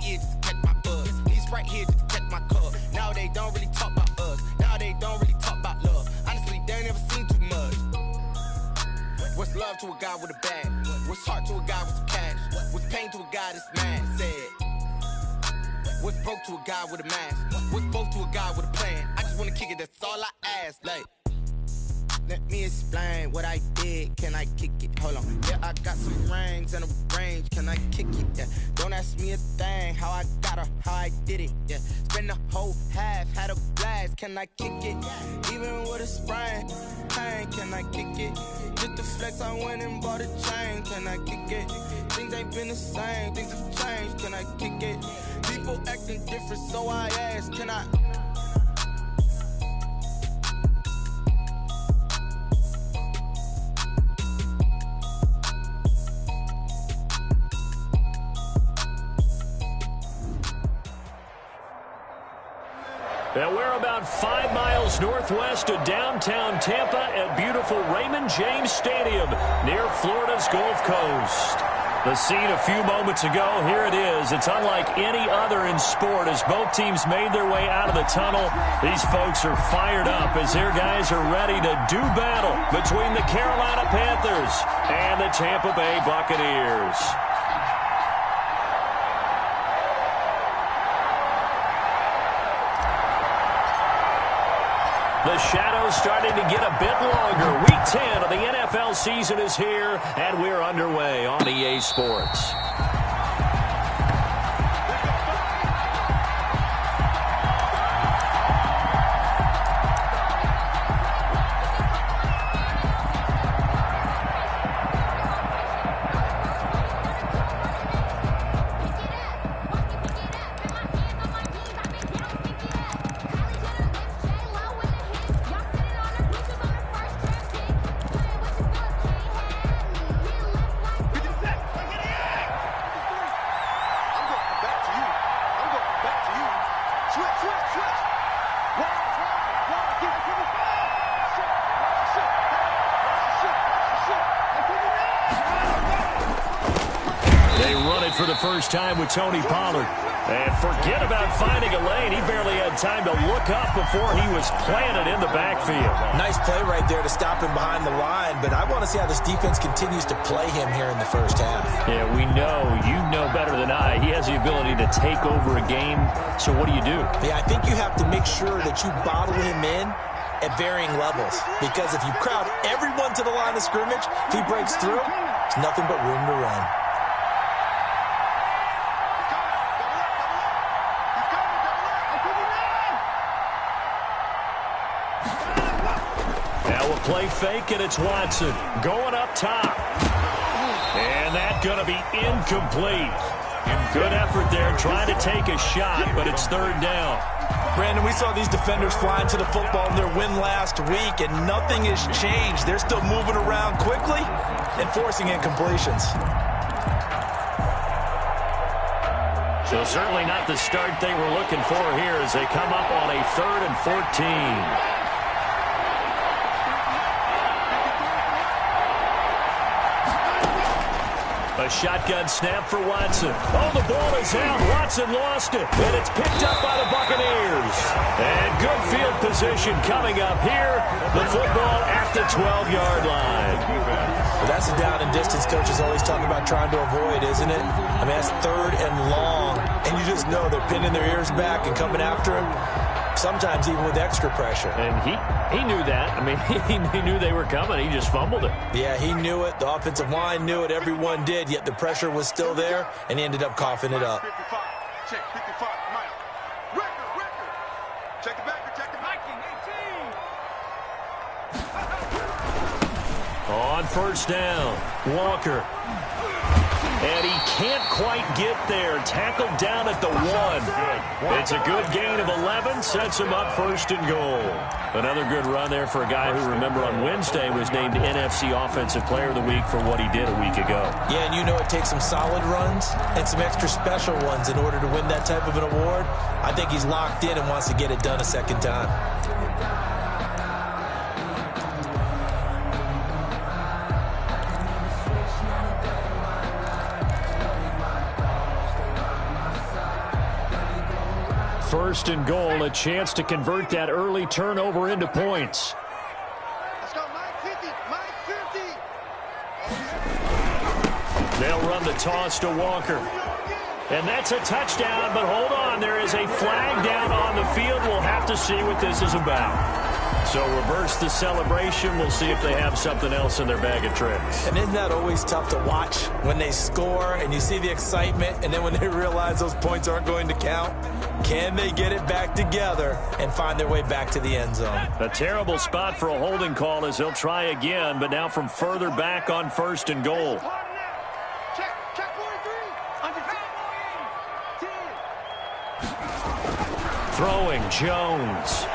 ear just to catch my buzz. These right here just to catch my cup. Now they don't really talk about us. Now they don't really talk about love. Honestly, they ain't never seen too much. What's love to a guy with a bag? What's heart to a guy with some cash? What's pain to a guy that's mad? Said. What's broke to a guy with a mask? What's both to a guy with a plan? I just wanna kick it, that's all I ask. Like, let me explain what I did. Can I kick it? Hold on. Yeah, I got some rings and a range. Can I kick it? Yeah. Don't ask me a thing. How I got her, how I did it. Yeah. Spend the whole half, had a blast. Can I kick it? Even with a sprain, pain. Can I kick it? Just to flex, I went and bought a chain. Can I kick it? Things ain't been the same. Things have changed. Can I kick it? People acting different, so I ask. Can I? And we're about 5 miles northwest of downtown Tampa at beautiful Raymond James Stadium near Florida's Gulf Coast. The scene a few moments ago, here it is. It's unlike any other in sport as both teams made their way out of the tunnel. These folks are fired up as their guys are ready to do battle between the Carolina Panthers and the Tampa Bay Buccaneers. The shadow's starting to get a bit longer. Week 10 of the NFL season is here, and we're underway on EA Sports. For the first time with Tony Pollard. And forget about finding a lane. He barely had time to look up before he was planted in the backfield. Nice play right there to stop him behind the line, but I want to see how this defense continues to play him here in the first half. Yeah, we know. You know better than I. He has the ability to take over a game. So what do you do? Yeah, I think you have to make sure that you bottle him in at varying levels, because if you crowd everyone to the line of scrimmage, if he breaks through, there's nothing but room to run. Play fake, and it's Watson going up top. And that's going to be incomplete. Good effort there trying to take a shot, but it's third down. Brandon, we saw these defenders flying to the football in their win last week, and nothing has changed. They're still moving around quickly and forcing incompletions. So certainly not the start they were looking for here as they come up on a 3rd and 14. A shotgun snap for Watson. Oh, the ball is out. Watson lost it, and it's picked up by the Buccaneers. And good field position coming up here. The football at the 12-yard line. Well, that's the down and distance coaches always talk about trying to avoid, isn't it? I mean, that's 3rd and long, and you just know they're pinning their ears back and coming after him. Sometimes even with extra pressure. And he knew that. I mean, he knew they were coming. He just fumbled it. Yeah, he knew it. The offensive line knew it. Everyone did, yet the pressure was still there, and he ended up coughing it up. 55. Check 55. Record. Check it back. Check it back. 18. On first down, Walker. And he can't quite get there. Tackled down at the 1. It's a good gain of 11. Sets him up 1st and goal. Another good run there for a guy who, remember, on Wednesday was named NFC Offensive Player of the Week for what he did a week ago. Yeah, and you know it takes some solid runs and some extra special ones in order to win that type of an award. I think he's locked in and wants to get it done a second time. First and goal, a chance to convert that early turnover into points. Let's go, Mike 50, Mike 50. They'll run the toss to Walker. And that's a touchdown, but hold on. There is a flag down on the field. We'll have to see what this is about. So reverse the celebration. We'll see if they have something else in their bag of tricks. And isn't that always tough to watch when they score and you see the excitement, and then when they realize those points aren't going to count? Can they get it back together and find their way back to the end zone? A terrible spot for a holding call as they'll try again, but now from further back on first and goal. Check 43. Throwing Jones.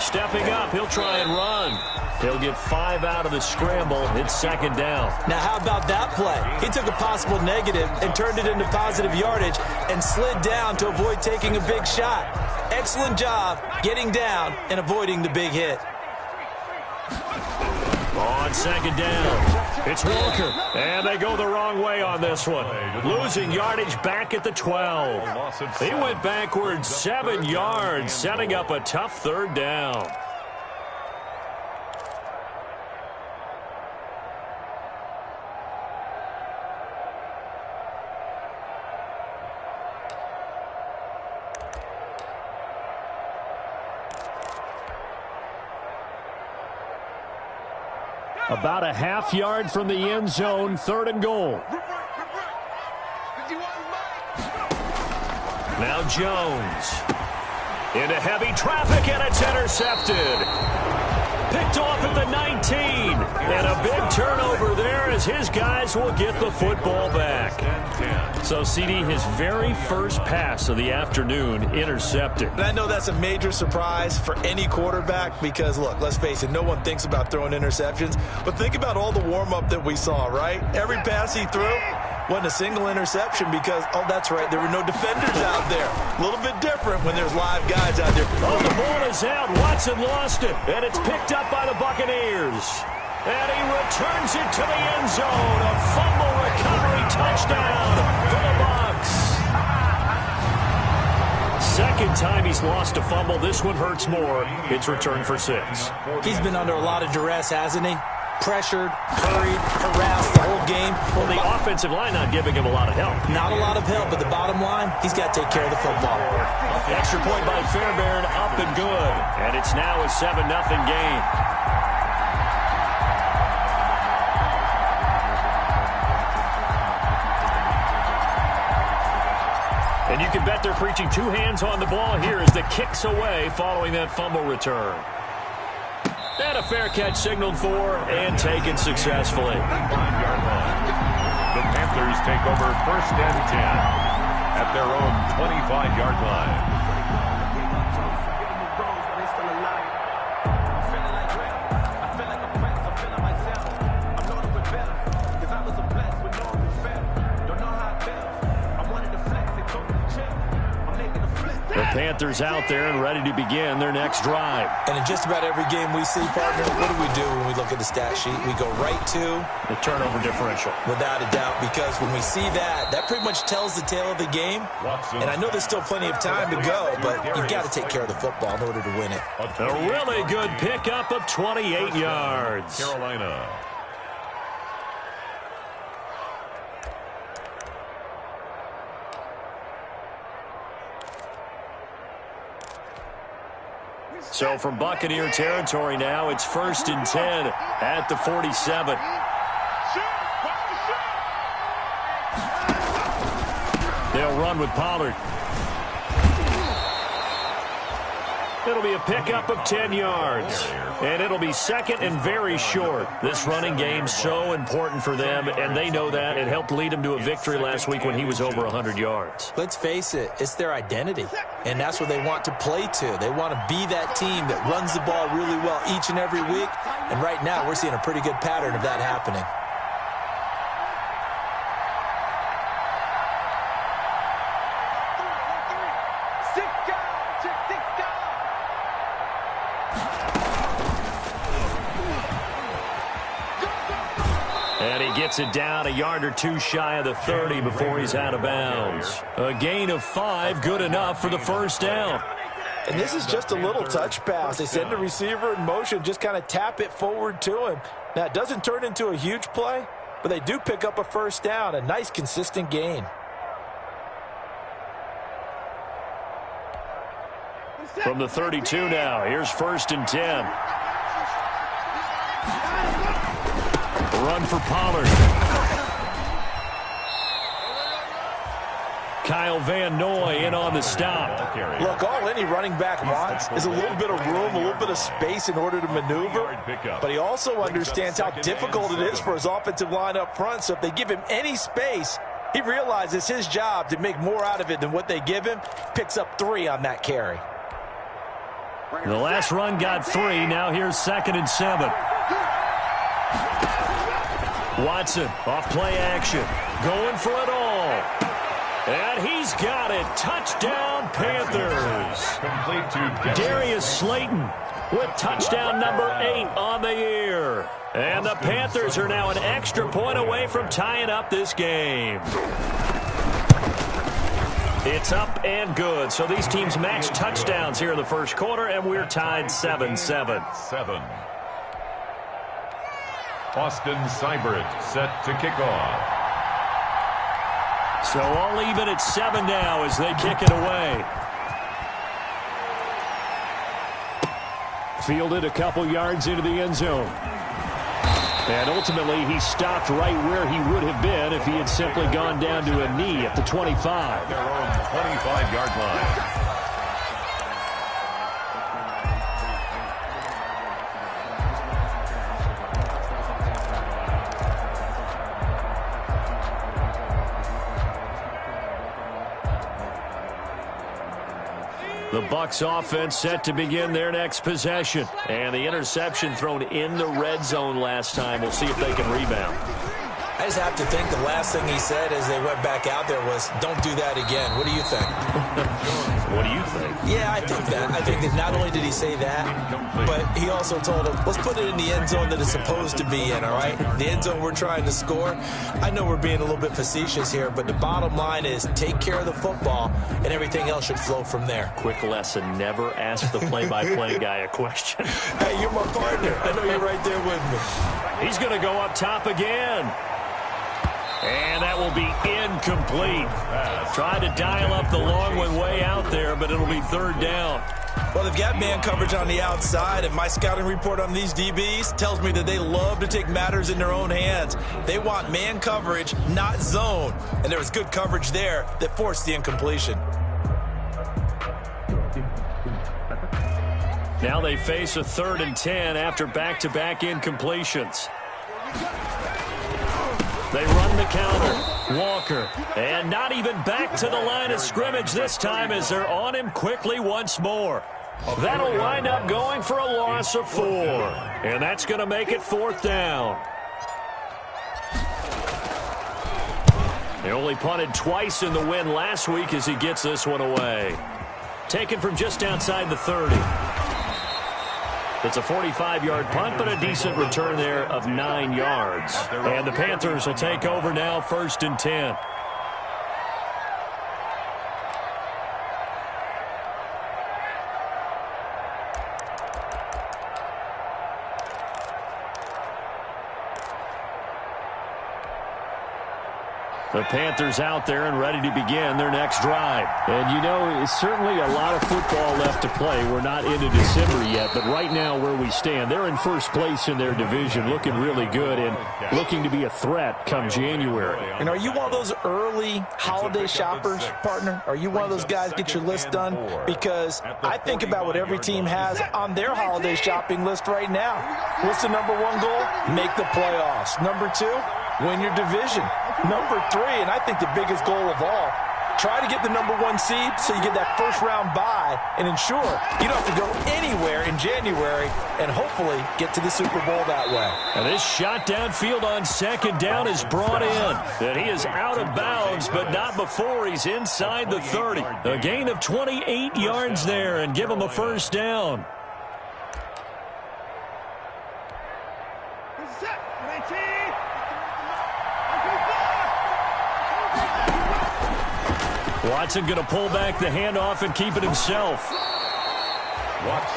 Stepping up, he'll try and run. He'll get 5 out of the scramble. It's second down. Now, how about that play? He took a possible negative and turned it into positive yardage and slid down to avoid taking a big shot. Excellent job getting down and avoiding the big hit. On second down, it's Walker. And they go the wrong way on this one. Losing yardage back at the 12. He went backwards 7 yards, setting up a tough third down. About a half yard from the end zone, third and goal. Now Jones. Into heavy traffic, and it's intercepted. Picked off at the 19. And a big turnover there as his guys will get the football back. So, CD, his very first pass of the afternoon intercepted. And I know that's a major surprise for any quarterback because, look, let's face it, no one thinks about throwing interceptions. But think about all the warm-up that we saw, right? Every pass he threw wasn't a single interception because, oh, that's right, there were no defenders out there. A little bit different when there's live guys out there. Oh, the ball is out. Watson lost it, and it's picked up by the Buccaneers. And he returns it to the end zone. A fumble recovery touchdown for the Bucs. Second time he's lost a fumble. This one hurts more. It's returned for 6. He's been under a lot of duress, hasn't he? Pressured, hurried, harassed the whole game. Well, the offensive line not giving him a lot of help. Not a lot of help, but the bottom line, he's got to take care of the football. Extra point by Fairbairn, up and good. And it's now a 7-0 game. And you can bet they're preaching 2 hands on the ball here as the kick's away following that fumble return. And a fair catch signaled for and taken successfully. The Panthers take over first and 10 at their own 25-yard line. Panthers out there and ready to begin their next drive. And in just about every game we see, partner, what do we do when we look at the stat sheet? We go right to the turnover differential. Without a doubt, because when we see that, that pretty much tells the tale of the game. And I know there's still plenty of time to go, but you've got to take care of the football in order to win it. A really good pickup of 28 yards. Carolina. So from Buccaneer territory now, it's first and 10 at the 47. They'll run with Pollard. It'll be a pickup of 10 yards. And it'll be second and very short. This running game's so important for them, and they know that. It helped lead them to a victory last week when he was over 100 yards. Let's face it, it's their identity. And that's what they want to play to. They want to be that team that runs the ball really well each and every week. And right now, we're seeing a pretty good pattern of that happening. Gets it down a yard or two shy of the 30 before he's out of bounds. A gain of 5, good enough for the first down. And this is just a little touch pass. They send the receiver in motion, just kind of tap it forward to him. Now, it doesn't turn into a huge play, but they do pick up a first down, a nice, consistent gain. From the 32 now, here's 1st and 10. Run for Pollard. Kyle Van Noy in on the stop. Look, all any running back wants is a little bit of room, a little bit of space in order to maneuver. But he also understands how difficult it is for his offensive line up front. So if they give him any space, he realizes his job to make more out of it than what they give him. Picks up 3 on that carry. The last run got 3. Now here's 2nd and 7. Watson off play action. Going for it all. And he's got it. Touchdown, Panthers. Complete to Darius Slayton with touchdown number 8 on the year. And the Panthers are now an extra point away from tying up this game. It's up and good. So these teams match touchdowns here in the first quarter, and we're tied 7-7. 7. Austin Seibert set to kick off. So all even at 7 now as they kick it away. Fielded a couple yards into the end zone. And ultimately, he stopped right where he would have been if he had simply gone down to a knee at the 25. Their own 25-yard line. The Bucs offense set to begin their next possession. And the interception thrown in the red zone last time. We'll see if they can rebound. I just have to think the last thing he said as they went back out there was, don't do that again. What do you think? What do you think? Yeah, I think that. I think that not only did he say that, but he also told him, let's put it in the end zone that it's supposed to be in, all right? The end zone we're trying to score. I know we're being a little bit facetious here, but the bottom line is take care of the football, and everything else should flow from there. Quick lesson, never ask the play-by-play guy a question. Hey, you're my partner. I know you're right there with me. He's going to go up top again. And that will be incomplete. Tried to dial up the long one way out there, but it'll be 3rd down. Well, they've got man coverage on the outside, and my scouting report on these DBs tells me that they love to take matters in their own hands. They want man coverage, not zone. And there was good coverage there that forced the incompletion. Now they face a 3rd and 10 after back-to-back incompletions. They run the counter. Walker. And not even back to the line of scrimmage this time as they're on him quickly once more. That'll wind up going for a loss of 4. And that's going to make it 4th down. They only punted twice in the win last week as he gets this one away. Taken from just outside the 30. It's a 45-yard punt, but a decent return there of 9 yards. And the Panthers will take over now, 1st and 10. The Panthers out there and ready to begin their next drive. And, you know, it's certainly a lot of football left to play. We're not into December yet, but right now where we stand, they're in first place in their division, looking really good and looking to be a threat come January. And are you one of those early holiday shoppers, partner? Are you one of those guys get your list done? Because I think about what every team has on their holiday shopping list right now. What's the number 1 goal? Make the playoffs. Number 2, win your division. Number 3, and I think the biggest goal of all, try to get the number 1 seed so you get that first-round bye and ensure you don't have to go anywhere in January and hopefully get to the Super Bowl that way. And this shot downfield on 2nd down is brought in. And he is out of bounds, but not before he's inside the 30. A gain of 28 yards there and give him a first down. Watson going to pull back the handoff and keep it himself.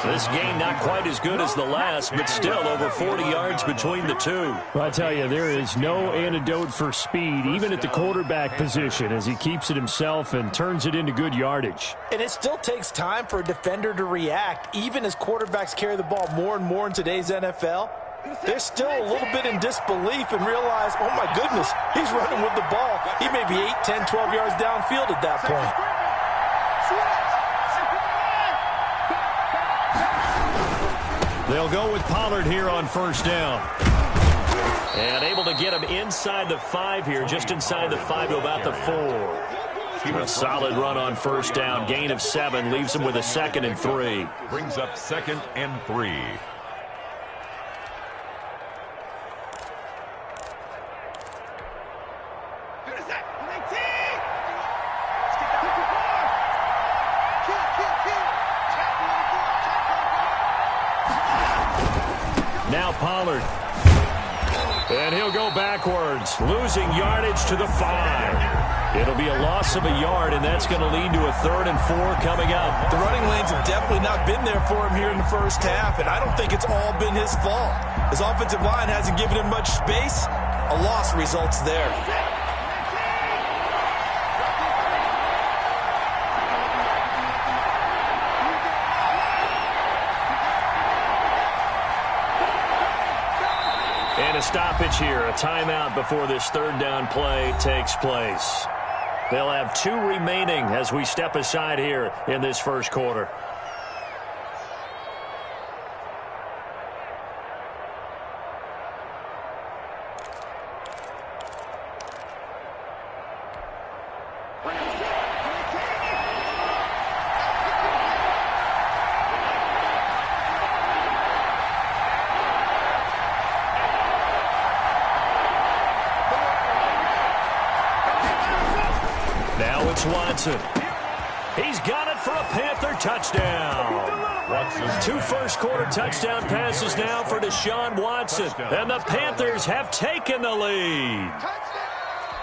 This game not quite as good as the last, but still over 40 yards between the two. Well, I tell you, there is no antidote for speed, even at the quarterback position, as he keeps it himself and turns it into good yardage. And it still takes time for a defender to react, even as quarterbacks carry the ball more and more in today's NFL. They're still a little bit in disbelief and realize, oh my goodness, he's running with the ball. He may be 8, 10, 12 yards downfield at that point. They'll go with Pollard here on first down. And able to get him inside the 5 here, just inside the 5 to about the 4. A solid run on first down. Gain of 7 leaves him with a 2nd and 3. Brings up 2nd and 3. Now Pollard. And he'll go backwards, losing yardage to the 5. It'll be a loss of a yard, and that's going to lead to a 3rd and 4 coming up. The running lanes have definitely not been there for him here in the first half, and I don't think it's all been his fault. His offensive line hasn't given him much space. A loss results there. And a stoppage here, a timeout before this 3rd down play takes place. They'll have 2 remaining as we step aside here in this first quarter. Watson. He's got it for a Panther touchdown. Watson. 2 first-quarter touchdown passes now for Deshaun Watson. And the Panthers have taken the lead.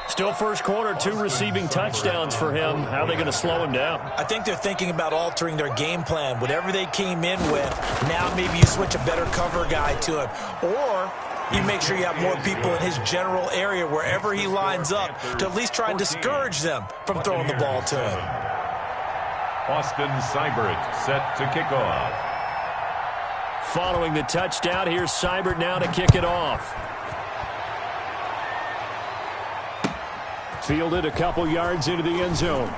Still first quarter, 2 receiving touchdowns for him. How are they going to slow him down? I think they're thinking about altering their game plan. Whatever they came in with, now maybe you switch a better cover guy to him. Or you make sure you have more people in his general area wherever he lines up to at least try and discourage them from throwing the ball to him. Austin Seibert set to kick off. Following the touchdown, here's Seibert now to kick it off. Fielded a couple yards into the end zone.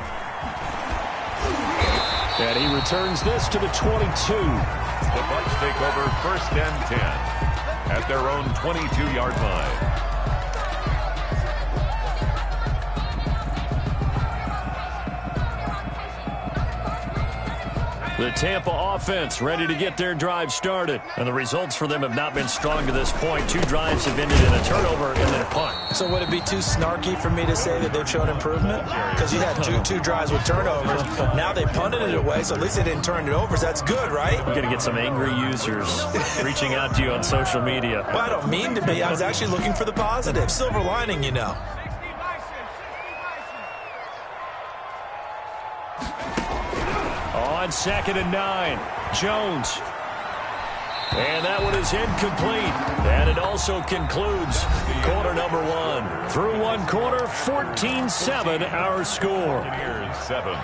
And he returns this to the 22. The Bucs take over 1st and 10 at their own 22-yard line. The Tampa offense ready to get their drive started. And the results for them have not been strong to this point. 2 drives have ended in a turnover and then a punt. So would it be too snarky for me to say that they've shown improvement? Because you had two drives with turnovers. Now they punted it away, so at least they didn't turn it over. So that's good, right? You're going to get some angry users reaching out to you on social media. Well, I don't mean to be. I was actually looking for the positive. Silver lining, you know. On 2nd and 9, Jones. And that one is incomplete. And it also concludes quarter number 1. Through 1 quarter, 14-7 our score. Here's 7.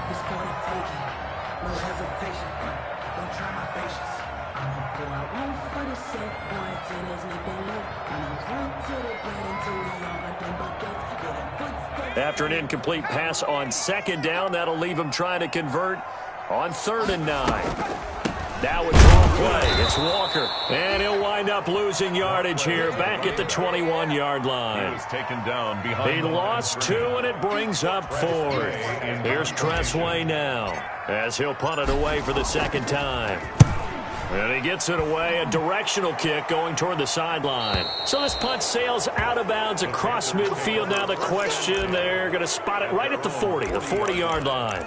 After an incomplete pass on 2nd down, that'll leave him trying to convert on 3rd and 9. Now it's wrong play. It's Walker. And he'll wind up losing yardage here back at the 21-yard line. He was taken down behind. He lost 2, and it brings up 4th. Here's Tressway now as he'll punt it away for the 2nd time. And he gets it away, a directional kick going toward the sideline. So this punt sails out of bounds across midfield. Now the question, they're going to spot it right at the 40, the 40-yard line.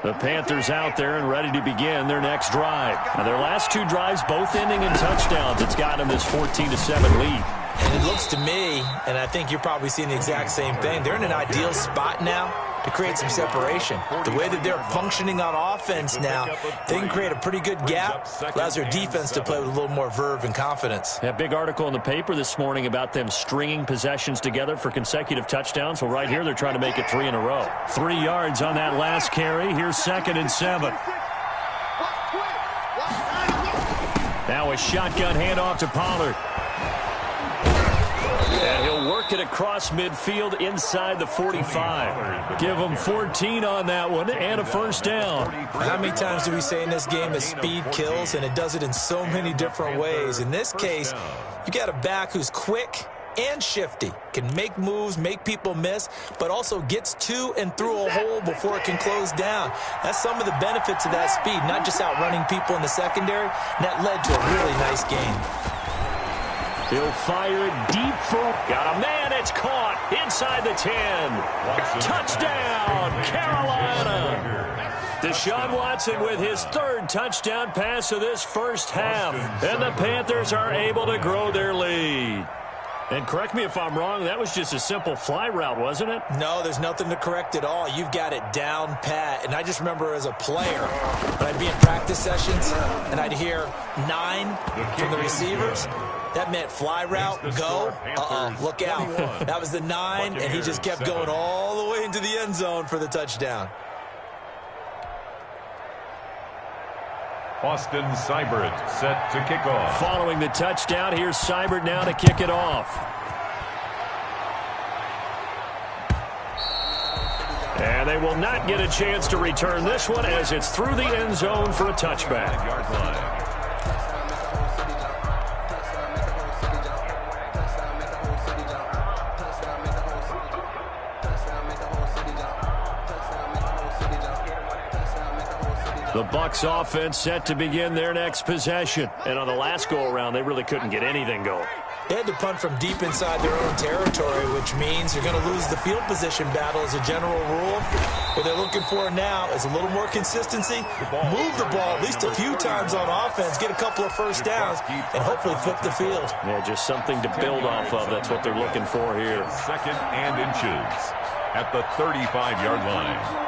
The Panthers out there and ready to begin their next drive. Now, their last two drives both ending in touchdowns. It's got them this 14-7 lead. And it looks to me, and I think you're probably seeing the exact same thing, they're in an ideal spot now to create some separation. The way that they're functioning on offense now, they can create a pretty good gap, allows their defense to play with a little more verve and confidence. Yeah, big article in the paper this morning about them stringing possessions together for consecutive touchdowns. Well, right here, they're trying to make it 3 in a row. 3 yards on that last carry. Here's 2nd and 7. Now a shotgun handoff to Pollard. And he'll work it across midfield inside the 45. Give him 14 on that one and a first down. How many times do we say in this game that speed kills, and it does it in so many different ways? In this case, you got a back who's quick and shifty, can make moves, make people miss, but also gets to and through a hole before it can close down. That's some of the benefits of that speed, not just outrunning people in the secondary, and that led to a really nice game. He'll fire it deep for... Got a man, it's caught inside the 10. Touchdown, Carolina. Deshaun Watson with his 3rd touchdown pass of this first half. And the Panthers are able to grow their lead. And correct me if I'm wrong, that was just a simple fly route, wasn't it? No, there's nothing to correct at all. You've got it down pat. And I just remember as a player, when I'd be in practice sessions and I'd hear 9 from the receivers, that meant fly route, go, look out. That was the 9, and he just kept going all the way into the end zone for the touchdown. Austin Seibert set to kick off. Following the touchdown, here's Seibert now to kick it off. And they will not get a chance to return this one as it's through the end zone for a touchback. The Bucs offense set to begin their next possession. And on the last go-around, they really couldn't get anything going. They had to punt from deep inside their own territory, which means you're going to lose the field position battle as a general rule. What they're looking for now is a little more consistency, move the ball at least a few times on offense, get a couple of first downs, and hopefully flip the field. Yeah, just something to build off of. That's what they're looking for here. 2nd and inches at the 35-yard line.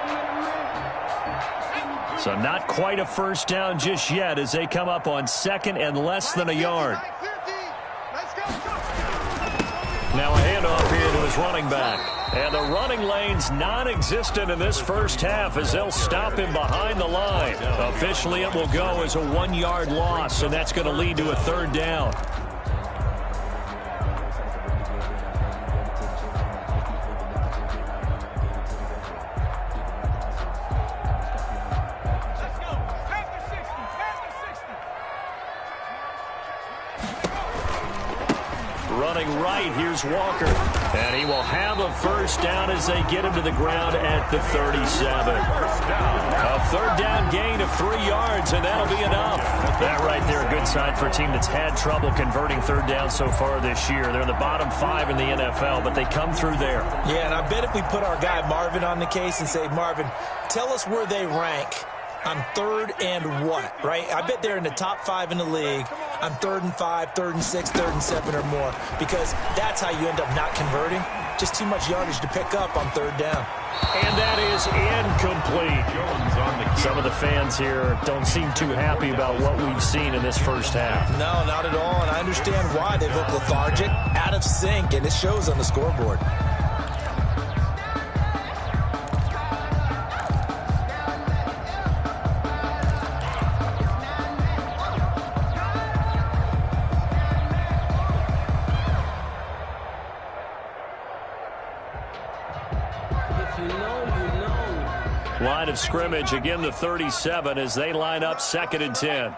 So not quite a first down just yet as they come up on 2nd and less than a yard. Now a handoff here to his running back. And the running lane's non-existent in this first half as they'll stop him behind the line. Officially it will go as a 1-yard loss, and that's going to lead to a 3rd down. Running right, here's Walker. And he will have a first down as they get him to the ground at the 37. A 3rd down gain of 3 yards, and that'll be enough. That right there, a good sign for a team that's had trouble converting 3rd down so far this year. They're in the bottom 5 in the NFL, but they come through there. Yeah, and I bet if we put our guy Marvin on the case and say, Marvin, tell us where they rank on 3rd and what, right? I bet they're in the top 5 in the league on 3rd and 5, 3rd and 6, 3rd and 7 or more, because that's how you end up not converting. Just too much yardage to pick up on 3rd down. And that is incomplete. Some of the fans here don't seem too happy about what we've seen in this first half. No, not at all, and I understand why. They look lethargic, out of sync, and it shows on the scoreboard. Line of scrimmage, again the 37 as they line up 2nd and 10.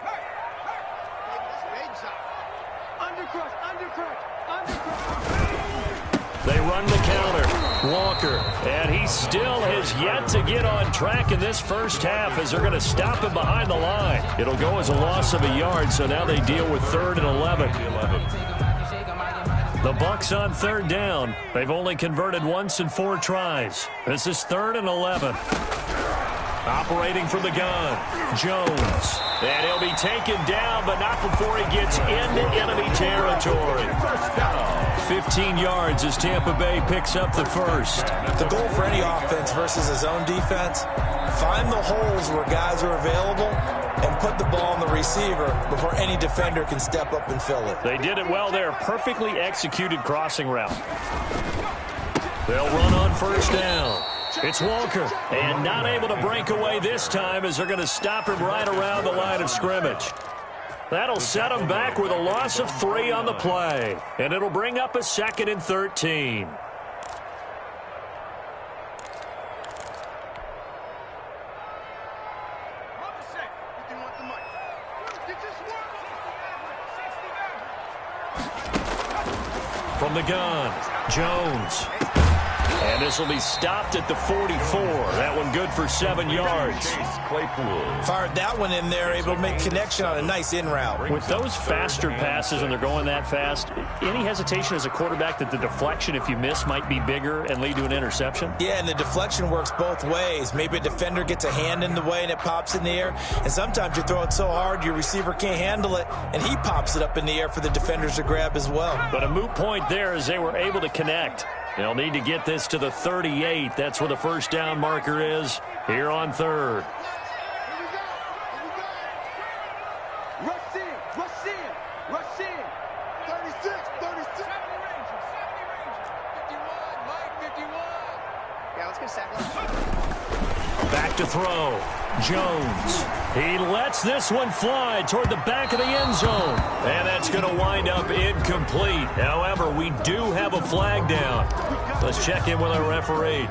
They run the counter. Walker, and he still has yet to get on track in this first half as they're going to stop him behind the line. It'll go as a loss of a yard, so now they deal with 3rd and 11. The Bucs on 3rd down. They've only converted once in 4 tries. This is 3rd and 11. Operating from the gun, Jones. And he'll be taken down, but not before he gets into enemy territory. 15 yards as Tampa Bay picks up the first. The goal for any offense versus his own defense, find the holes where guys are available and put the ball on the receiver before any defender can step up and fill it. They did it well there. Perfectly executed crossing route. They'll run on first down. It's Walker, and not able to break away this time as they're going to stop him right around the line of scrimmage. That'll set him back with a loss of 3 on the play, and it'll bring up a 2nd and 13. From the gun, Jones. And this will be stopped at the 44. That one good for 7 yards. Fired that one in there, able to make connection on a nice in route. With those faster passes and they're going that fast, any hesitation as a quarterback that the deflection, if you miss, might be bigger and lead to an interception? Yeah, and the deflection works both ways. Maybe a defender gets a hand in the way and it pops in the air. And sometimes you throw it so hard your receiver can't handle it, and he pops it up in the air for the defenders to grab as well. But a moot point there as they were able to connect. They'll need to get this to the 38. That's where the first down marker is here on 3rd. Rush in. 36. 51. Yeah, let's go sack. Back to throw. Jones. He lets this one fly toward the back of the end zone. And that's going to wind up incomplete. However, we do have a flag down. Let's check in with our referee.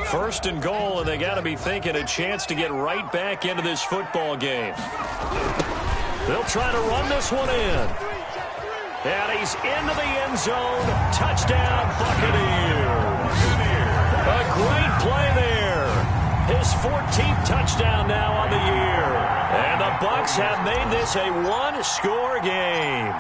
First and goal, and they got to be thinking a chance to get right back into this football game. They'll try to run this one in. And he's into the end zone. Touchdown, Buccaneers. A great play there. His 14th touchdown now on the year. And the Bucs have made this a one-score game.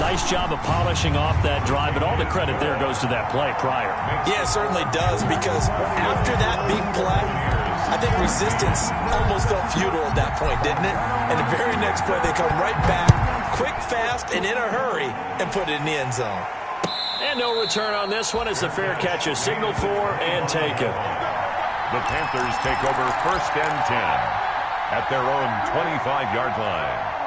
Nice job of polishing off that drive, but all the credit there goes to that play prior. Yeah, it certainly does, because after that big play, I think resistance almost felt futile at that point, didn't it? And the very next play, they come right back, quick, fast, and in a hurry, and put it in the end zone. And no return on this one as the fair catch is signaled for and taken. The Panthers take over 1st and 10 at their own 25-yard line.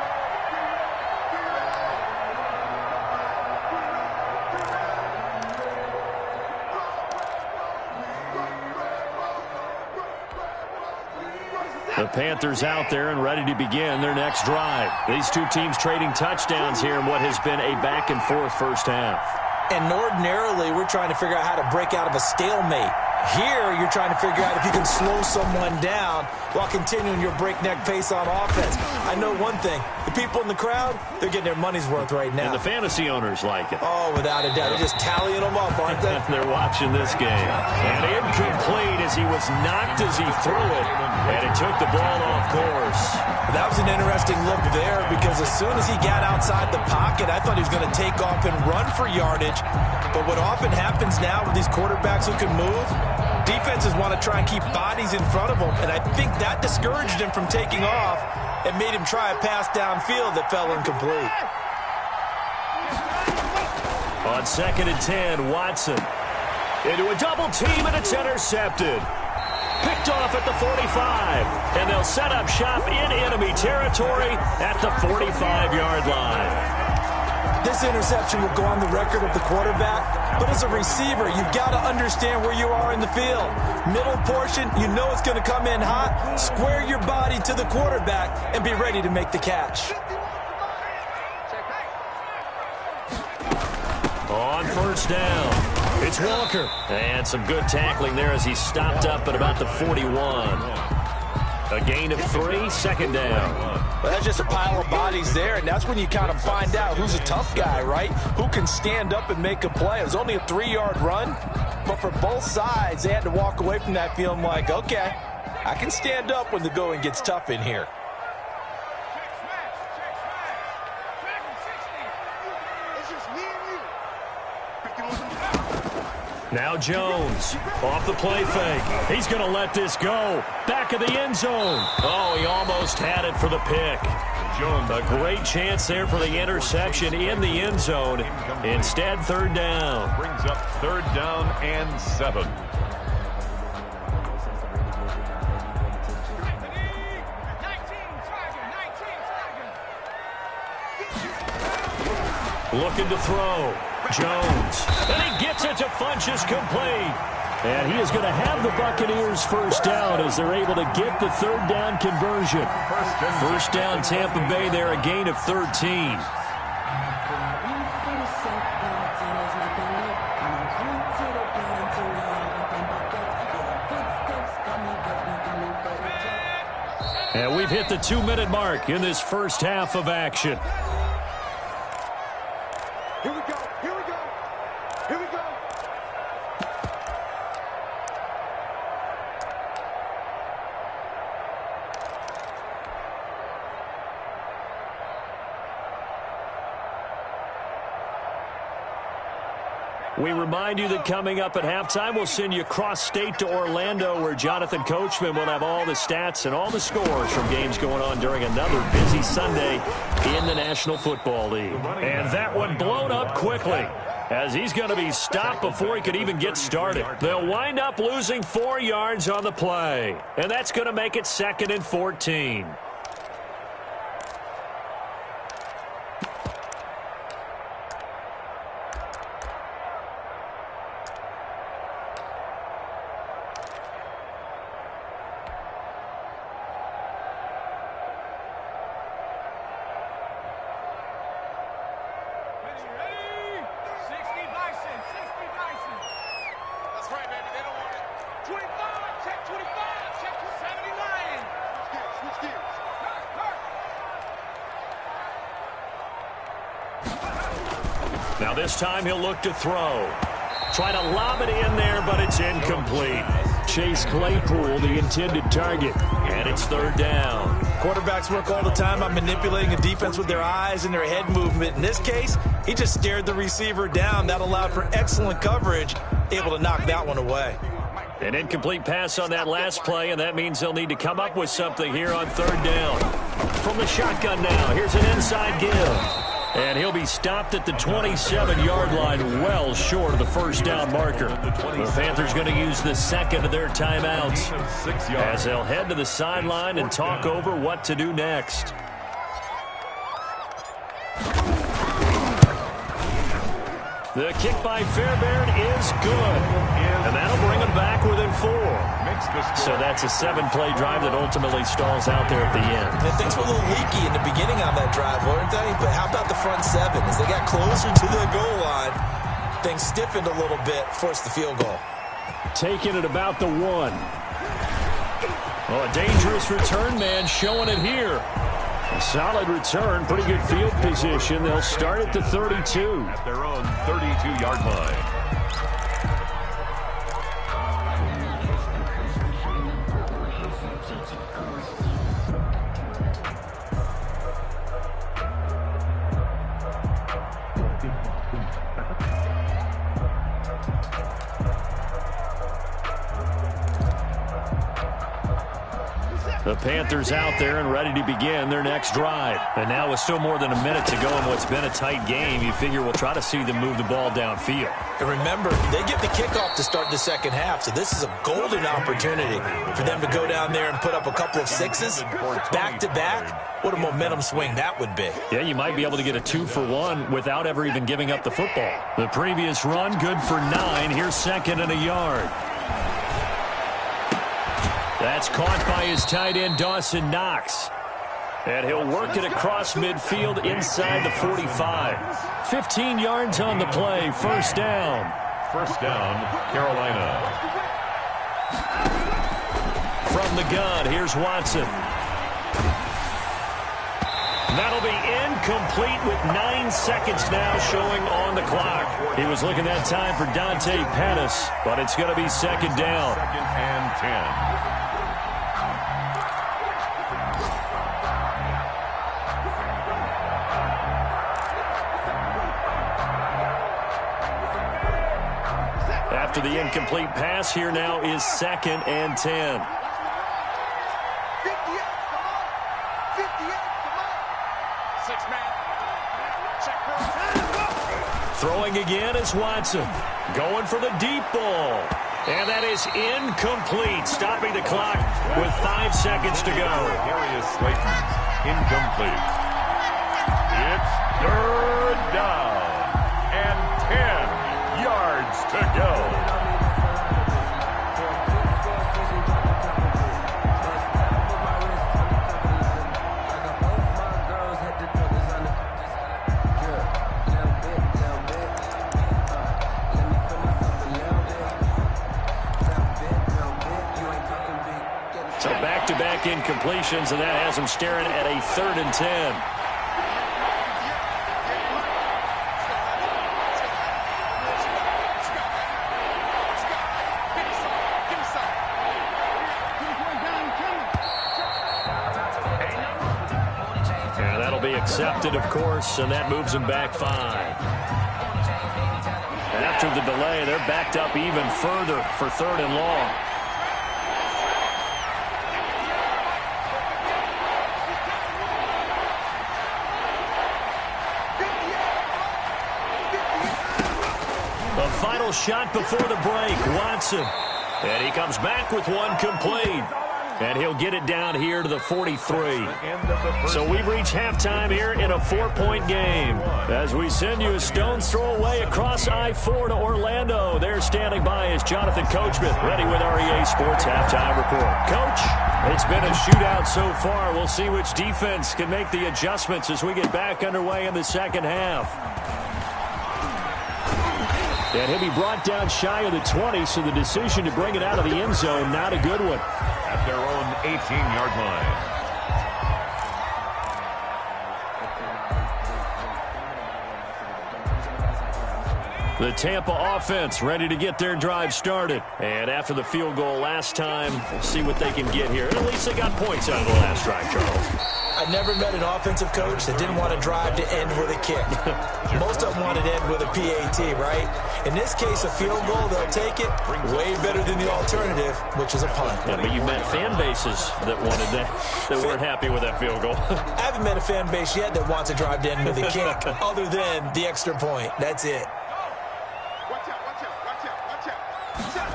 The Panthers out there and ready to begin their next drive. These two teams trading touchdowns here in what has been a back-and-forth first half. And ordinarily, we're trying to figure out how to break out of a stalemate. Here, you're trying to figure out if you can slow someone down while continuing your breakneck pace on offense. I know one thing. The people in the crowd, they're getting their money's worth right now. And the fantasy owners like it. Oh, without a doubt. They're just tallying them up, aren't they? They're watching this game. And incomplete as he was knocked as he threw it. And it took the ball off course. That was an interesting look there, because as soon as he got outside the pocket, I thought he was going to take off and run for yardage. But what often happens now with these quarterbacks who can move, defenses want to try and keep bodies in front of them, and I think that discouraged him from taking off and made him try a pass downfield that fell incomplete. On 2nd and 10, Watson into a double team, and it's intercepted. Picked off at the 45, and they'll set up shop in enemy territory at the 45-yard line. This interception will go on the record of the quarterback, but as a receiver, you've got to understand where you are in the field. Middle portion, you know it's going to come in hot. Square your body to the quarterback and be ready to make the catch. On first down, it's Walker. And some good tackling there as he stopped up at about the 41. A gain of 3, second down. Well, that's just a pile of bodies there, and that's when you kind of find out who's a tough guy, right? Who can stand up and make a play. It was only a 3-yard run, but for both sides, they had to walk away from that feeling like, okay, I can stand up when the going gets tough in here. Now Jones, off the play fake. He's going to let this go. Back of the end zone. Oh, he almost had it for the pick. Jones. A great chance there for the interception in the end zone. Instead, third down. Brings up third down and 7. Looking to throw. Jones. And he gets it to Funchess complete. And he is going to have the Buccaneers first down as they're able to get the third down conversion. First down Tampa Bay there, a gain of 13. And we've hit the 2-minute mark in this first half of action. Here we go. Here we go. Here we go. We remind you that coming up at halftime, we'll send you cross-state to Orlando, where Jonathan Coachman will have all the stats and all the scores from games going on during another busy Sunday in the National Football League. And that one blown up quickly, as he's going to be stopped before he could even get started. They'll wind up losing 4 yards on the play, and that's going to make it 2nd and 14. Now this time he'll look to throw. Try to lob it in there, but it's incomplete. Chase Claypool, the intended target, and it's third down. Quarterbacks work all the time on manipulating a defense with their eyes and their head movement. In this case, he just stared the receiver down. That allowed for excellent coverage, able to knock that one away. An incomplete pass on that last play, and that means they'll need to come up with something here on third down. From the shotgun now, here's an inside give. And he'll be stopped at the 27-yard line, well short of the first down marker. The Panthers going to use the second of their timeouts as they'll head to the sideline and talk over what to do next. The kick by Fairbairn is good, and that'll bring them back within 4. So that's a 7-play drive that ultimately stalls out there at the end. And things were a little leaky in the beginning on that drive, weren't they? But how about the front 7? As they got closer to the goal line, things stiffened a little bit, forced the field goal. Taking it about the 1. Oh, a dangerous return man showing it here. A solid return, pretty good field position. They'll start at the 32. At their own 32-yard line. The Panthers out there and ready to begin their next drive. And now with still more than a minute to go in what's been a tight game, you figure we'll try to see them move the ball downfield. And remember, they get the kickoff to start the second half, so this is a golden opportunity for them to go down there and put up a couple of 6s back-to-back. What a momentum swing that would be. Yeah, you might be able to get a 2-for-1 without ever even giving up the football. The previous run, good for 9. Here's 2nd and a yard. That's caught by his tight end, Dawson Knox. And he'll work it across midfield inside the 45. 15 yards on the play, first down. First down, Carolina. from the gun. Here's Watson. That'll be incomplete with 9 seconds now showing on the clock. He was looking that time for Dante Pettis, but it's going to be second down. Second and 10. After the incomplete pass, here now is second and 10. 58, come on. 58, come on. 6-man. Check her. Throwing again is Watson. Going for the deep ball. And that is incomplete, stopping the clock with 5 seconds to go. Darius Slayton, incomplete. It's third down and 10 yards to go. So back-to-back incompletions, and that has him staring at a 3rd and 10. And that'll be accepted, of course, and that moves him back 5. After the delay, they're backed up even further for 3rd and long. The final shot before the break, Watson. And he comes back with one complete. And he'll get it down here to the 43. So we've reached halftime here in a 4-point game. As we send you a stone's throw away across I-4 to Orlando. There standing by is Jonathan Coachman, ready with REA Sports Halftime Report. Coach, it's been a shootout so far. We'll see which defense can make the adjustments as we get back underway in the second half. And he'll be brought down shy of the 20, so the decision to bring it out of the end zone, not a good one. At their own 18-yard line. The Tampa offense ready to get their drive started. And after the field goal last time, we'll see what they can get here. At least they got points out of the last drive, Charles. I never met an offensive coach that didn't want to drive to end with a kick. Most of them wanted to end with a PAT, right? In this case, a field goal, they'll take it. Way better than the alternative, which is a punt. Yeah, but you met fan bases that wanted that, that weren't happy with that field goal. I haven't met a fan base yet that wants to drive to end with a kick, other than the extra point. That's it. Watch out, watch out, watch out, watch out. Watch out.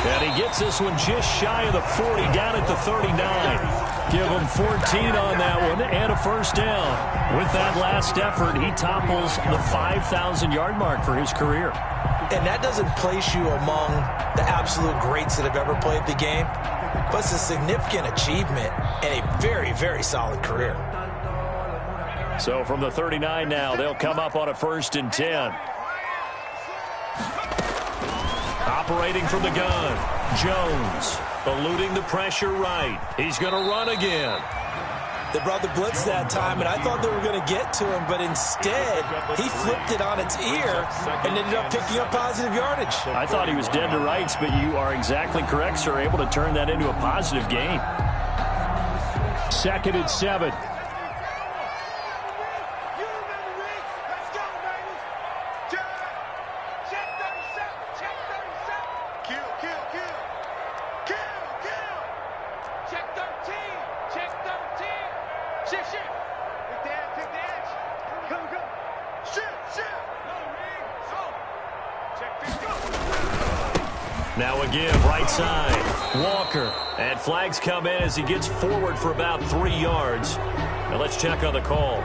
And he gets this one just shy of the 40, down at the 39. Give him 14 on that one and a first down. With that last effort, he topples the 5,000-yard mark for his career. And that doesn't place you among the absolute greats that have ever played the game, but it's a significant achievement and a very, very solid career. So from the 39 now, they'll come up on a 1st and 10. Operating from the gun, Jones eluding the pressure right. He's going to run again. They brought the blitz that time, and I thought they were going to get to him, but instead he flipped it on its ear and ended up picking up positive yardage. I thought he was dead to rights, but you are exactly correct, sir. Able to turn that into a positive gain. 2nd and 7. Now again, right side, Walker. And flags come in as he gets forward for about 3 yards. Now let's check on the call.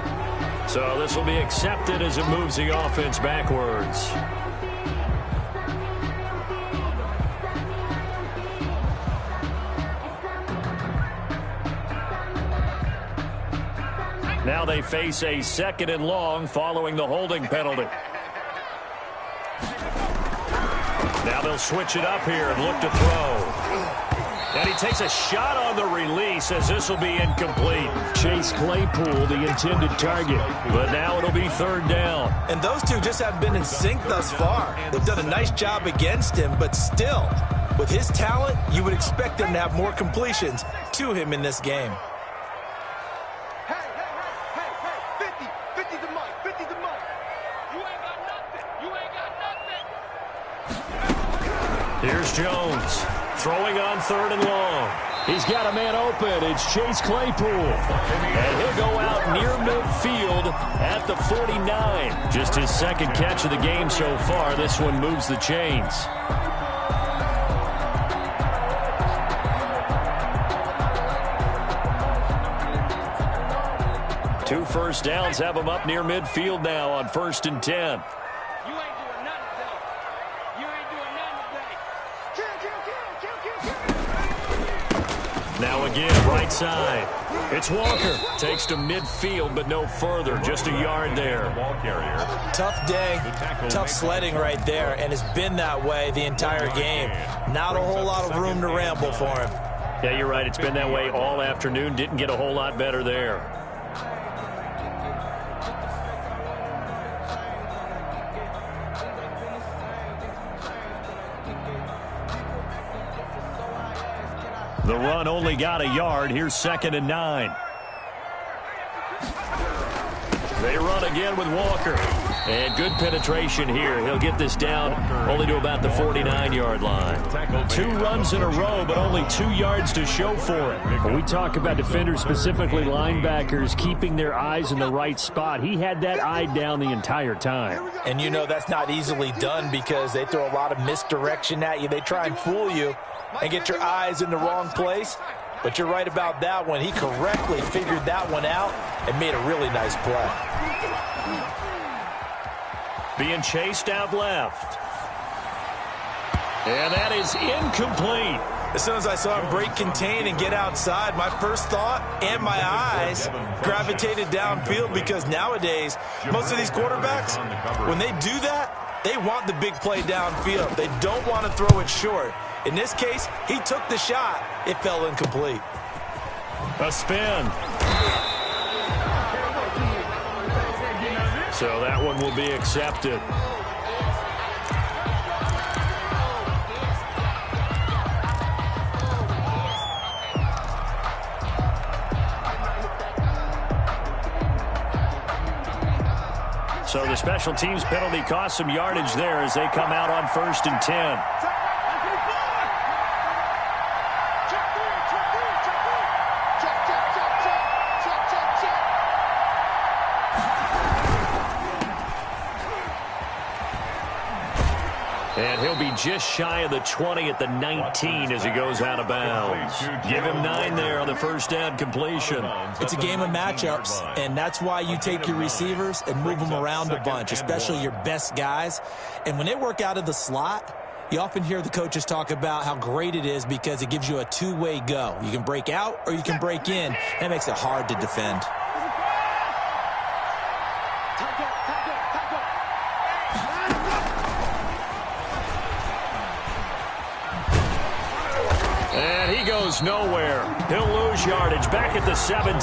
So this will be accepted as it moves the offense backwards. Now they face a 2nd and long following the holding penalty. They'll switch it up here and look to throw. And he takes a shot on the release as this will be incomplete. Chase Claypool, the intended target. But now it'll be third down. And those two just haven't been in sync thus far. They've done a nice job against him, but still, with his talent, you would expect them to have more completions to him in this game. Hey, 50's the money, 50's the money. You ain't got nothing. You ain't got nothing. Here's Jones. Throwing on third and long. He's got a man open. It's Chase Claypool. And he'll go out near midfield at the 49. Just his second catch of the game so far. This one moves the chains. Two first downs have him up near midfield now on 1st and 10. Now again, right side. It's Walker. Takes to midfield, but no further. Just a yard there. Tough day, tough sledding right there, and it's been that way the entire game. Not a whole lot of room to ramble for him. Yeah, you're right. It's been that way all afternoon. Didn't get a whole lot better there. The run only got a yard. Here's 2nd and 9. They run again with Walker. And good penetration here. He'll get this down only to about the 49-yard line. 2 runs in a row, but only 2 yards to show for it. When we talk about defenders, specifically linebackers, keeping their eyes in the right spot, he had that eye down the entire time. And you know that's not easily done because they throw a lot of misdirection at you. They try and fool you and get your eyes in the wrong place. But you're right about that one. He correctly figured that one out and made a really nice play. Being chased out left. And that is incomplete. As soon as I saw him break contain and get outside, my first thought and my eyes gravitated downfield because nowadays, most of these quarterbacks, when they do that, they want the big play downfield. They don't want to throw it short. In this case, he took the shot. It fell incomplete. A spin. So that one will be accepted. So the special teams penalty cost some yardage there as they come out on 1st and 10. And he'll be just shy of the 20 at the 19 as he goes out of bounds. Give him 9 there on the first down completion. It's a game of matchups, and that's why you take your receivers and move them around a bunch, especially your best guys. And when they work out of the slot, you often hear the coaches talk about how great it is because it gives you a two-way go. You can break out or you can break in. That makes it hard to defend. And he goes nowhere. He'll lose yardage back at the 17.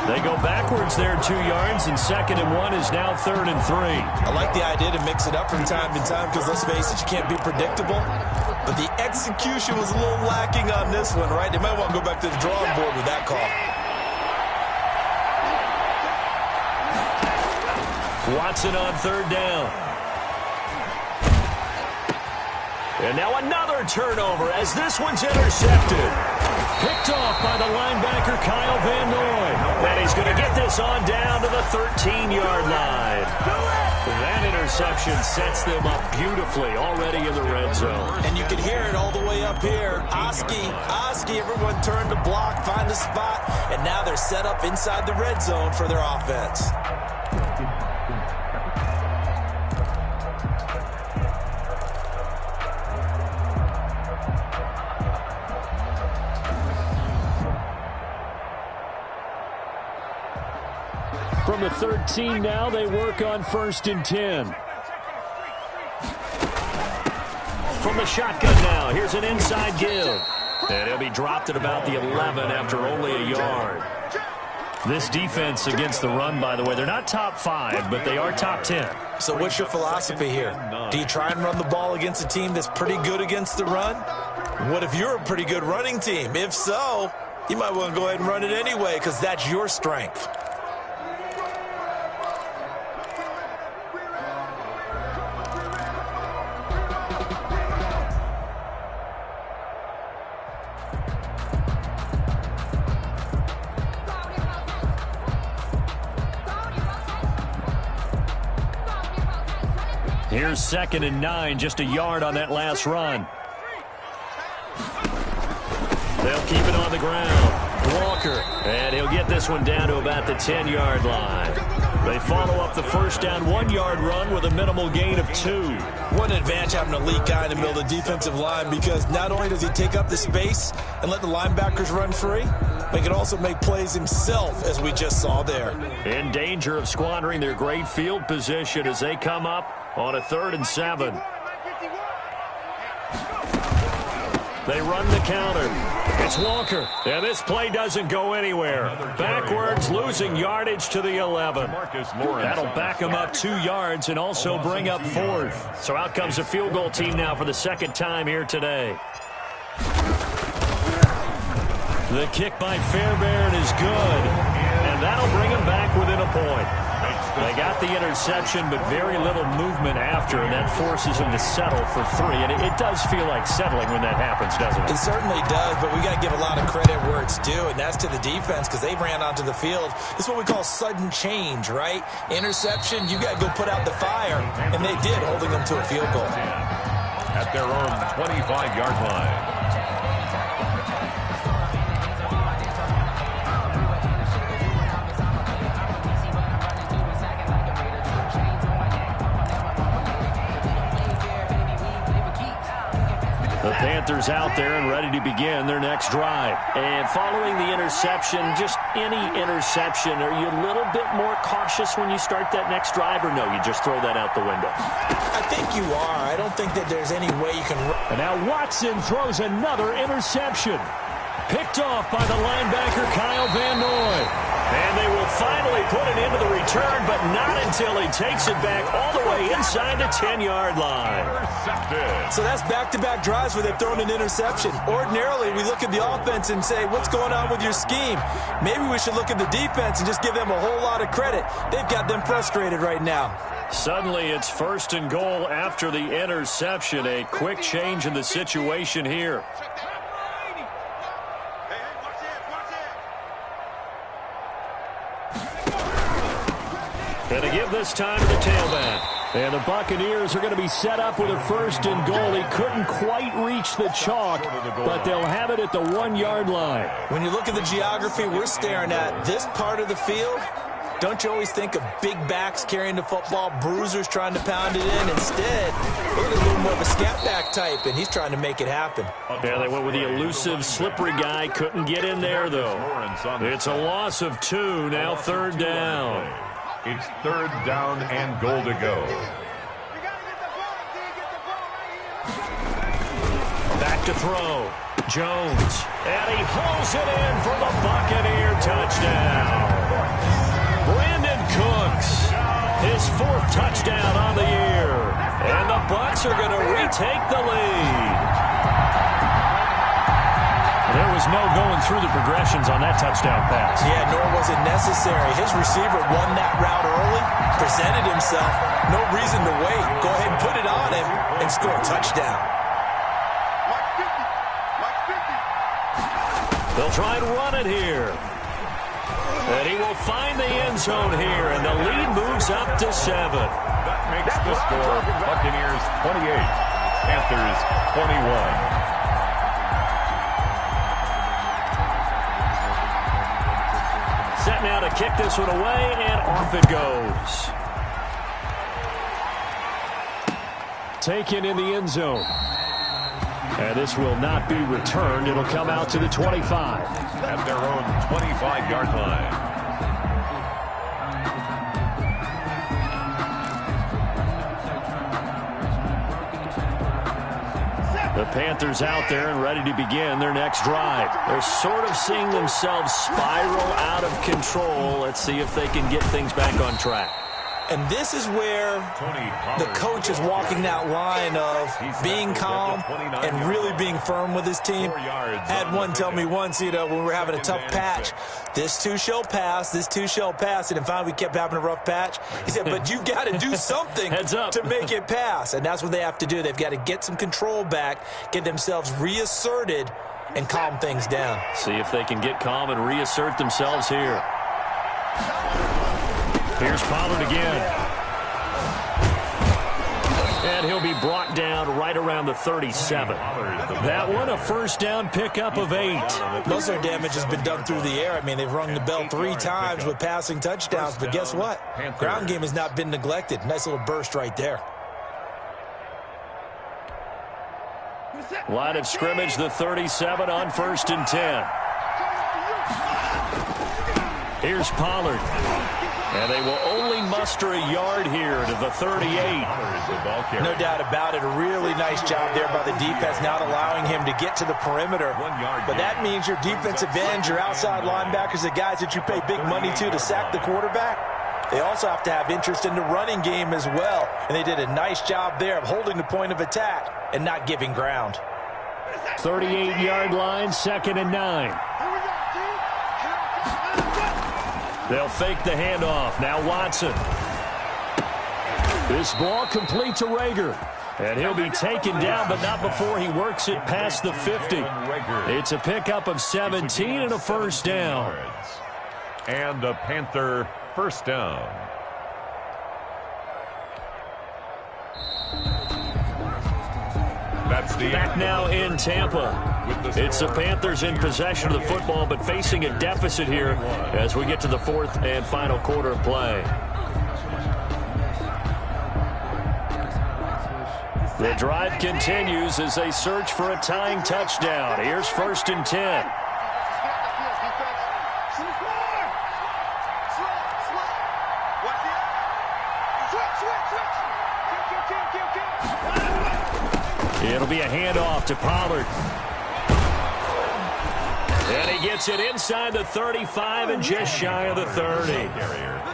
They go backwards there 2 yards, and 2nd and 1 is now 3rd and 3. I like the idea to mix it up from time to time because, let's face it, you can't be predictable. But the execution was a little lacking on this one, right? They might want to go back to the drawing board with that call. Watson on 3rd down. And now another turnover as this one's intercepted. Picked off by the linebacker Kyle Van Noy. And he's going to get this on down to the 13-yard line. That interception sets them up beautifully already in the red zone. And you can hear it all the way up here. Oski, everyone turned to block, find a spot, and now they're set up inside the red zone for their offense. From the 13 now, they work on 1st and 10. from the shotgun now. Here's an inside give. And he'll be dropped at about the 11 after only a yard. This defense against the run, by the way, they're not top 5, but they are top 10. So what's your philosophy here? Do you try and run the ball against a team that's pretty good against the run? What if you're a pretty good running team? If so, you might want to go ahead and run it anyway because that's your strength. Here's 2nd and 9, just a yard on that last run. They'll keep it on the ground. Walker, and he'll get this one down to about the 10-yard line. They follow up the first down 1-yard run with a minimal gain of 2. What an advantage having an elite guy in the middle of the defensive line, because not only does he take up the space and let the linebackers run free, but he can also make plays himself, as we just saw there. In danger of squandering their great field position as they come up on a 3rd and 7. They run the counter. It's Walker. And this play doesn't go anywhere. Backwards, losing yardage to the 11. That'll back them up 2 yards and also bring up 4th. So out comes the field goal team now for the 2nd time here today. The kick by Fairbairn is good. And that'll bring them back within a point. They got the interception, but very little movement after, and that forces them to settle for 3. And it does feel like settling when that happens, doesn't it? It certainly does, but we got to give a lot of credit where it's due, and that's to the defense because they ran onto the field. This is what we call sudden change, right? Interception, you got to go put out the fire, and they did, holding them to a field goal. At their own 25-yard line. The Panthers out there and ready to begin their next drive. And following the interception, just any interception, are you a little bit more cautious when you start that next drive, or no, you just throw that out the window? I think you are. I don't think that there's any way you can... And now Watson throws another interception. Picked off by the linebacker, Kyle Van Noy. And they will finally put it into the return, but not until he takes it back all the way inside the 10-yard line. So that's back-to-back drives where they've thrown an interception. Ordinarily, we look at the offense and say, what's going on with your scheme? Maybe we should look at the defense and just give them a whole lot of credit. They've got them frustrated right now. Suddenly, it's 1st and goal after the interception. A quick change in the situation here. Going to give this time to the tailback. And the Buccaneers are going to be set up with a 1st and goal. He couldn't quite reach the chalk, but they'll have it at the 1-yard line. When you look at the geography we're staring at, this part of the field, don't you always think of big backs carrying the football, bruisers trying to pound it in? Instead, look at a little more of a scat back type, and he's trying to make it happen. Yeah, they went with the elusive, slippery guy. Couldn't get in there, though. It's a loss of 2, now 3rd down. It's 3rd down and goal to go. Back to throw. Jones. And he hauls it in for the Buccaneer touchdown. Brandon Cooks. His 4th touchdown on the year. And the Bucs are going to retake the lead. There was no going through the progressions on that touchdown pass. Yeah, nor was it necessary. His receiver won that route early, presented himself. No reason to wait. Go ahead and put it on him and score a touchdown. They'll try and run it here. And he will find the end zone here, and the lead moves up to 7. That makes the score Buccaneers 28, Panthers 21. Set now to kick this one away, and off it goes. Taken in the end zone. And this will not be returned. It'll come out to the 25. At their own 25-yard line. The Panthers out there and ready to begin their next drive. They're sort of seeing themselves spiral out of control. Let's see if they can get things back on track. And this is where the coach is walking that line of being calm and really being firm with his team. Had one tell me once, when we were having a tough patch, this too shall pass, this too shall pass. And finally we kept having a rough patch. He said, but you got to do something to make it pass. And that's what they have to do. They've got to get some control back, get themselves reasserted, and calm things down. See if they can get calm and reassert themselves here. Here's Pollard again. And he'll be brought down right around the 37. That one, a first down pickup of 8. Most of their damage has been done through the air. I mean, they've rung the bell 3 times with passing touchdowns. But guess what? Ground game has not been neglected. Nice little burst right there. Line of scrimmage, the 37 on 1st and 10. Here's Pollard. And they will only muster a yard here to the 38. No doubt about it. A really nice job there by the defense, not allowing him to get to the perimeter. But that means your defensive ends, your outside linebackers, the guys that you pay big money to sack the quarterback, they also have to have interest in the running game as well. And they did a nice job there of holding the point of attack and not giving ground. 38-yard line, 2nd and 9. They'll fake the handoff. Now Watson. This ball complete to Rager. And he'll be taken down, but not before he works it past the 50. It's a pickup of 17 and a first down. And a Panther first down. That's the back now in Tampa. It's the Panthers in possession of the football, but facing a deficit here as we get to the 4th and final quarter of play. The drive continues as they search for a tying touchdown. Here's 1st and 10. It'll be a handoff to Pollard. And he gets it inside the 35 and just shy of the 30.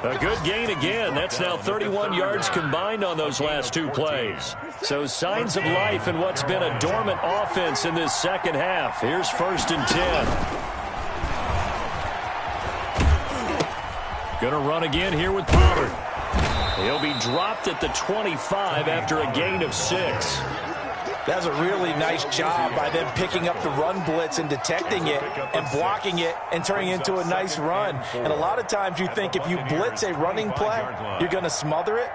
A good gain again. That's now 31 yards combined on those last 2 plays. So signs of life in what's been a dormant offense in this second half. Here's 1st and 10. Gonna run again here with Pollard. He'll be dropped at the 25 after a gain of 6. That's a really nice job by them picking up the run blitz and detecting it and blocking it and turning it into a nice run. And a lot of times you think if you blitz a running play, you're going to smother it.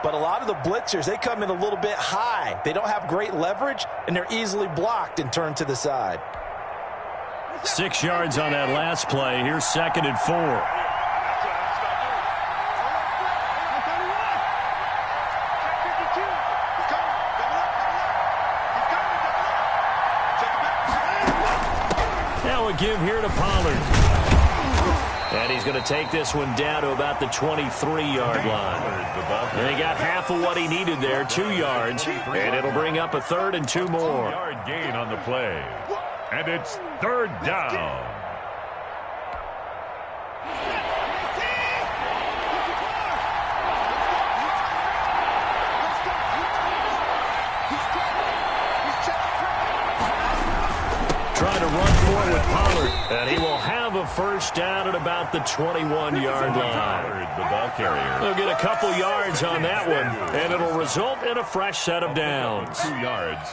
But a lot of the blitzers, they come in a little bit high. They don't have great leverage, and they're easily blocked and turned to the side. 6 yards on that last play. Here's 2nd and 4. Give here to Pollard. And he's going to take this one down to about the 23-yard line. And he got half of what he needed there, 2 yards. And it'll bring up a 3rd and 2 more. Yard gain on the play. And it's 3rd down. Trying to run forward with Pollard. And he will have a first down at about the 21-yard line. The ball carrier. They'll get a couple yards on that one, and it'll result in a fresh set of downs. 2 yards.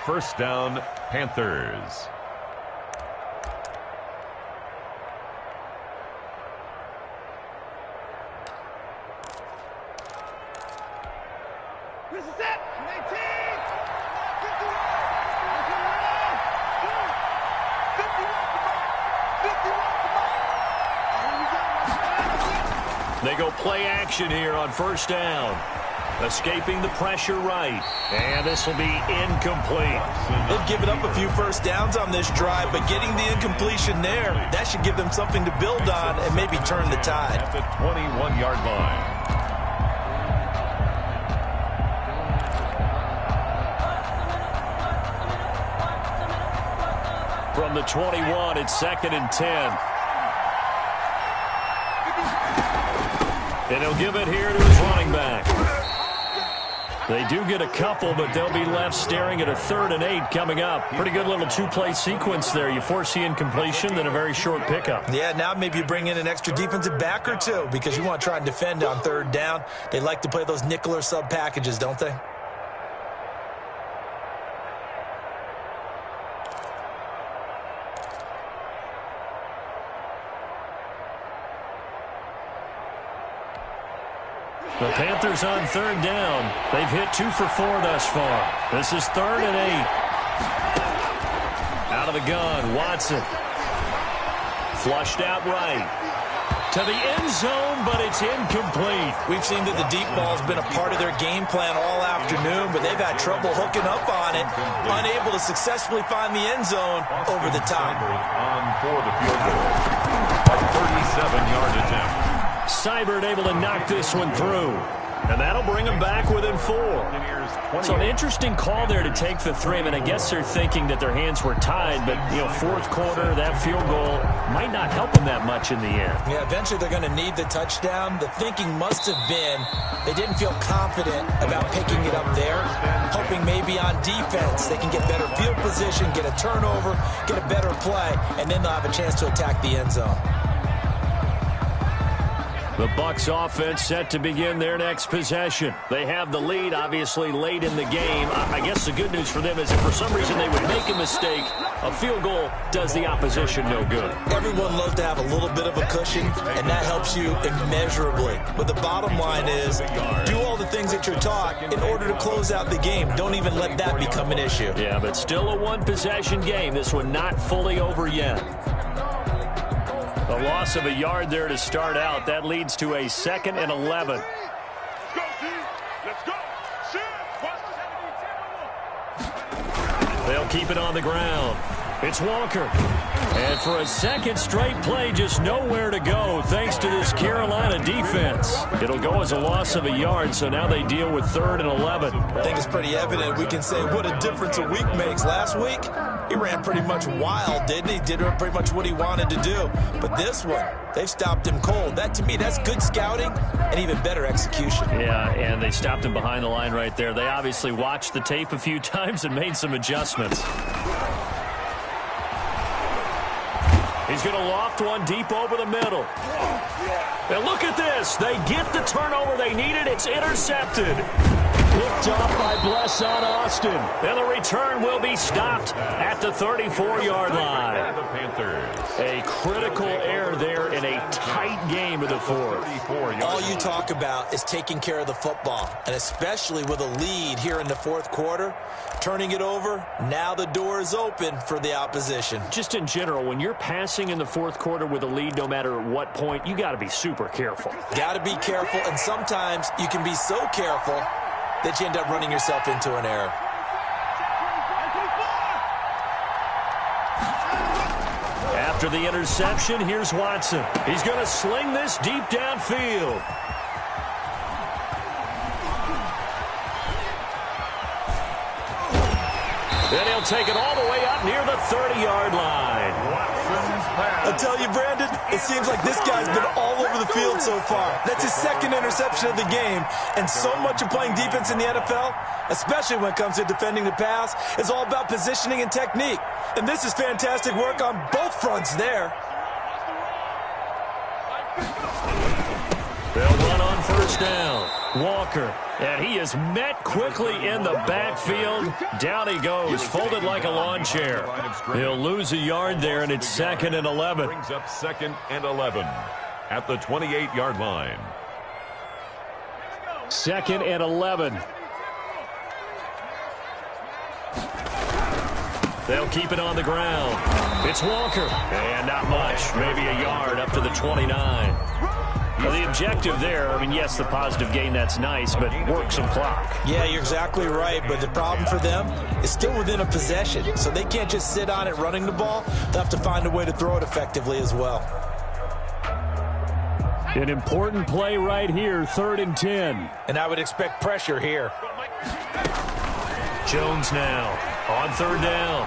First down, Panthers. They go play action here on first down. Escaping the pressure right. And this will be incomplete. They've given up a few first downs on this drive, but getting the incompletion there, that should give them something to build on and maybe turn the tide. At the 21-yard line. from the 21. It's 2nd and 10. And he'll give it here to his running back. They do get a couple, but they'll be left staring at a 3rd and 8 coming up. Pretty good little two-play sequence there. You force the incompletion, then a very short pickup. Yeah, now maybe you bring in an extra defensive back or two because you want to try and defend on 3rd down. They like to play those nickel or sub packages, don't they? The Panthers on 3rd down. They've hit 2 for 4 thus far. This is 3rd and 8. Out of the gun, Watson. Flushed out right. To the end zone, but it's incomplete. We've seen that the deep ball's been a part of their game plan all afternoon, but they've had trouble hooking up on it, unable to successfully find the end zone over the top. On for the field goal. A 37-yard attempt. Seibert able to knock this one through. And that'll bring him back within 4. So an interesting call there to take the 3. I mean, I guess they're thinking that their hands were tied, but, you know, 4th quarter, that field goal might not help them that much in the end. Yeah, eventually they're going to need the touchdown. The thinking must have been they didn't feel confident about picking it up there, hoping maybe on defense they can get better field position, get a turnover, get a better play, and then they'll have a chance to attack the end zone. The Bucs offense set to begin their next possession. They have the lead, obviously, late in the game. I guess the good news for them is if for some reason they would make a mistake, a field goal does the opposition no good. Everyone loves to have a little bit of a cushion, and that helps you immeasurably. But the bottom line is do all the things that you're taught in order to close out the game. Don't even let that become an issue. Yeah, but still a one-possession game. This one not fully over yet. A loss of a yard there to start out. That leads to a 2nd and 11. Let's go, team. Let's go. They'll keep it on the ground. It's Walker. And for a second straight play, just nowhere to go thanks to this Carolina defense. It'll go as a loss of a yard, so now they deal with 3rd and 11. I think it's pretty evident. We can say what a difference a week makes. Last week, he ran pretty much wild, didn't he? Did pretty much what he wanted to do. But this one, they've stopped him cold. That, to me, that's good scouting and even better execution. Yeah, and they stopped him behind the line right there. They obviously watched the tape a few times and made some adjustments. He's going to loft one deep over the middle. And look at this. They get the turnover they needed. It's intercepted. Picked off by Blesson Austin. And the return will be stopped at the 34-yard line. The Panthers. A critical error there in a tight game of the 4th. All you talk about is taking care of the football, and especially with a lead here in the 4th quarter, turning it over, now the door is open for the opposition. Just in general, when you're passing in the 4th quarter with a lead, no matter at what point, you got to be super careful. Got to be careful, and sometimes you can be so careful that you end up running yourself into an error. After the interception, here's Watson. He's going to sling this deep downfield. Then he'll take it all the way up near the 30-yard line. I tell you, Brandon, it seems like this guy's been all over the field so far. That's his 2nd interception of the game. And so much of playing defense in the NFL, especially when it comes to defending the pass, is all about positioning and technique. And this is fantastic work on both fronts there. They'll run on 1st down. Walker, and he is met quickly in the backfield. Down he goes, folded like a lawn chair. He'll lose a yard there, and it's 2nd and 11. Brings up 2nd and 11 at the 28-yard line. 2nd and 11. They'll keep it on the ground. It's Walker, and not much, maybe a yard up to the 29. Well, the objective there, I mean, yes, the positive gain, that's nice, but work some clock. Yeah, you're exactly right, but the problem for them is still within a possession, so they can't just sit on it running the ball. They'll have to find a way to throw it effectively as well. An important play right here, 3rd and 10. And I would expect pressure here. Jones now on 3rd down.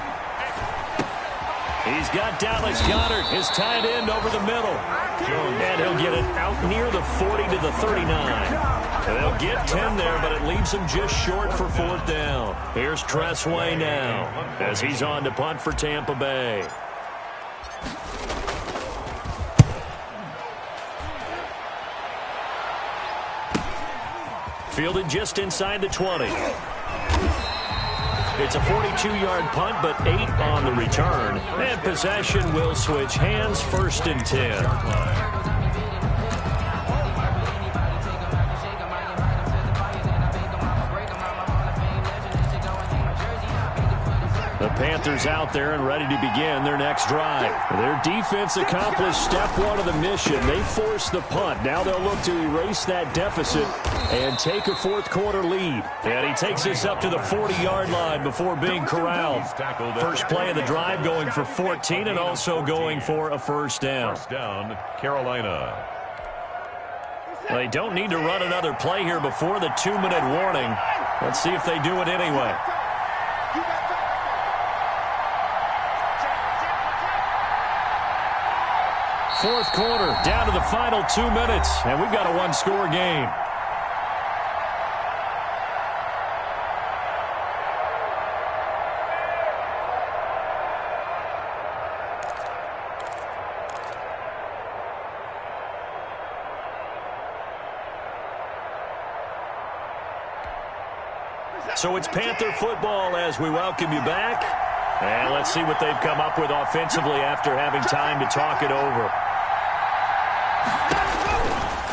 He's got Dallas Goedert, his tight end, over the middle. And he'll get it out near the 40 to the 39. They'll get 10 there, but it leaves him just short for 4th down. Here's Tressway now as he's on to punt for Tampa Bay. Fielded just inside the 20. It's a 42-yard punt, but 8 on the return. And possession will switch hands, 1st and 10. The Panthers out there and ready to begin their next drive. Their defense accomplished step 1 of the mission. They forced the punt. Now they'll look to erase that deficit and take a 4th quarter lead. And he takes us up to the 40-yard line before being corralled. First play of the drive going for 14 and also going for a 1st down. 1st down, Carolina. They don't need to run another play here before the 2-minute warning. Let's see if they do it anyway. Fourth quarter, down to the final 2 minutes, and we've got a 1-score game. So it's Panther football as we welcome you back. And let's see what they've come up with offensively after having time to talk it over.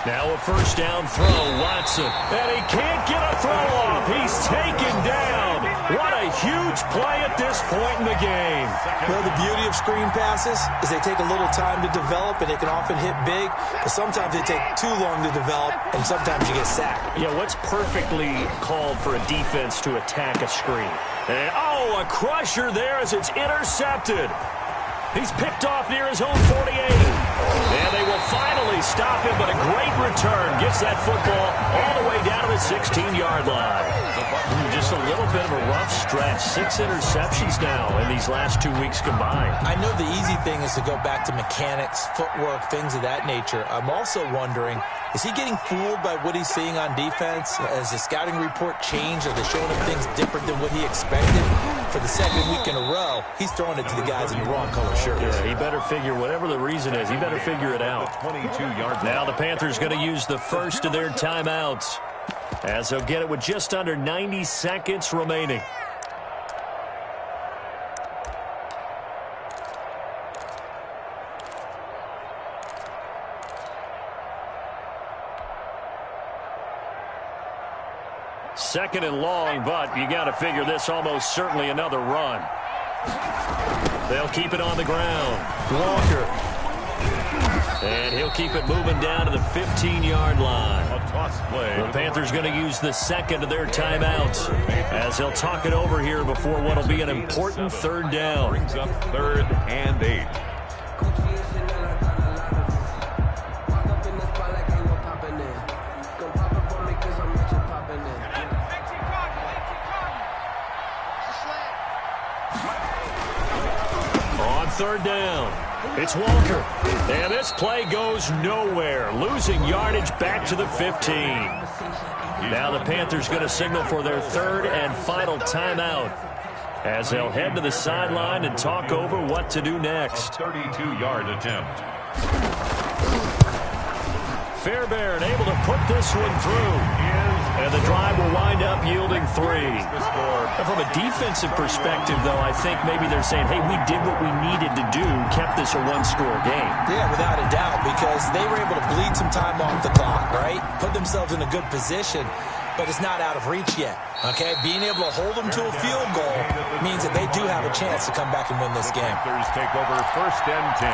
Now a 1st down throw, Watson. And he can't get a throw off. He's taken down. What a huge play at this point in the game. Well, the beauty of screen passes is they take a little time to develop, and they can often hit big. But sometimes they take too long to develop, and sometimes you get sacked. Yeah, what's perfectly called for a defense to attack a screen? And, oh, a crusher there as it's intercepted. He's picked off near his own 48. And they will finally stop him, but a great return. Gets that football all the way down to the 16-yard line. Just a little bit of a rough stretch. 6 interceptions now in these last 2 weeks combined. I know the easy thing is to go back to mechanics, footwork, things of that nature. I'm also wondering, is he getting fooled by what he's seeing on defense? Has the scouting report changed? Are they showing him things different than what he expected? For the 2nd week in a row, he's throwing it to the guys in the wrong color shirts. Yeah, he better figure, whatever the reason is, he better figure it out. 22-yard. Now the Panthers going to use the first of their timeouts, as they'll get it with just under 90 seconds remaining. Second and long, but you got to figure this almost certainly another run. They'll keep it on the ground. Walker. And he'll keep it moving down to the 15-yard line. A toss play. The Panthers going to use the second of their timeouts as they'll talk it over here before what will be an important 3rd down. Brings up 3rd and 8. On 3rd down. It's Walker. And this play goes nowhere. Losing yardage back to the 15. Now the Panthers going to signal for their 3rd and final timeout as they'll head to the sideline and talk over what to do next. 32-yard attempt. Fairbairn able to put this one through. And the drive will wind up yielding 3. From a defensive perspective, though, I think maybe they're saying, hey, we did what we needed to do, kept this a 1-score game. Yeah, without a doubt, because they were able to bleed some time off the clock, right? Put themselves in a good position, but it's not out of reach yet, okay? Being able to hold them to a field goal means that they do have a chance to come back and win this game. Panthers take over 1st and 10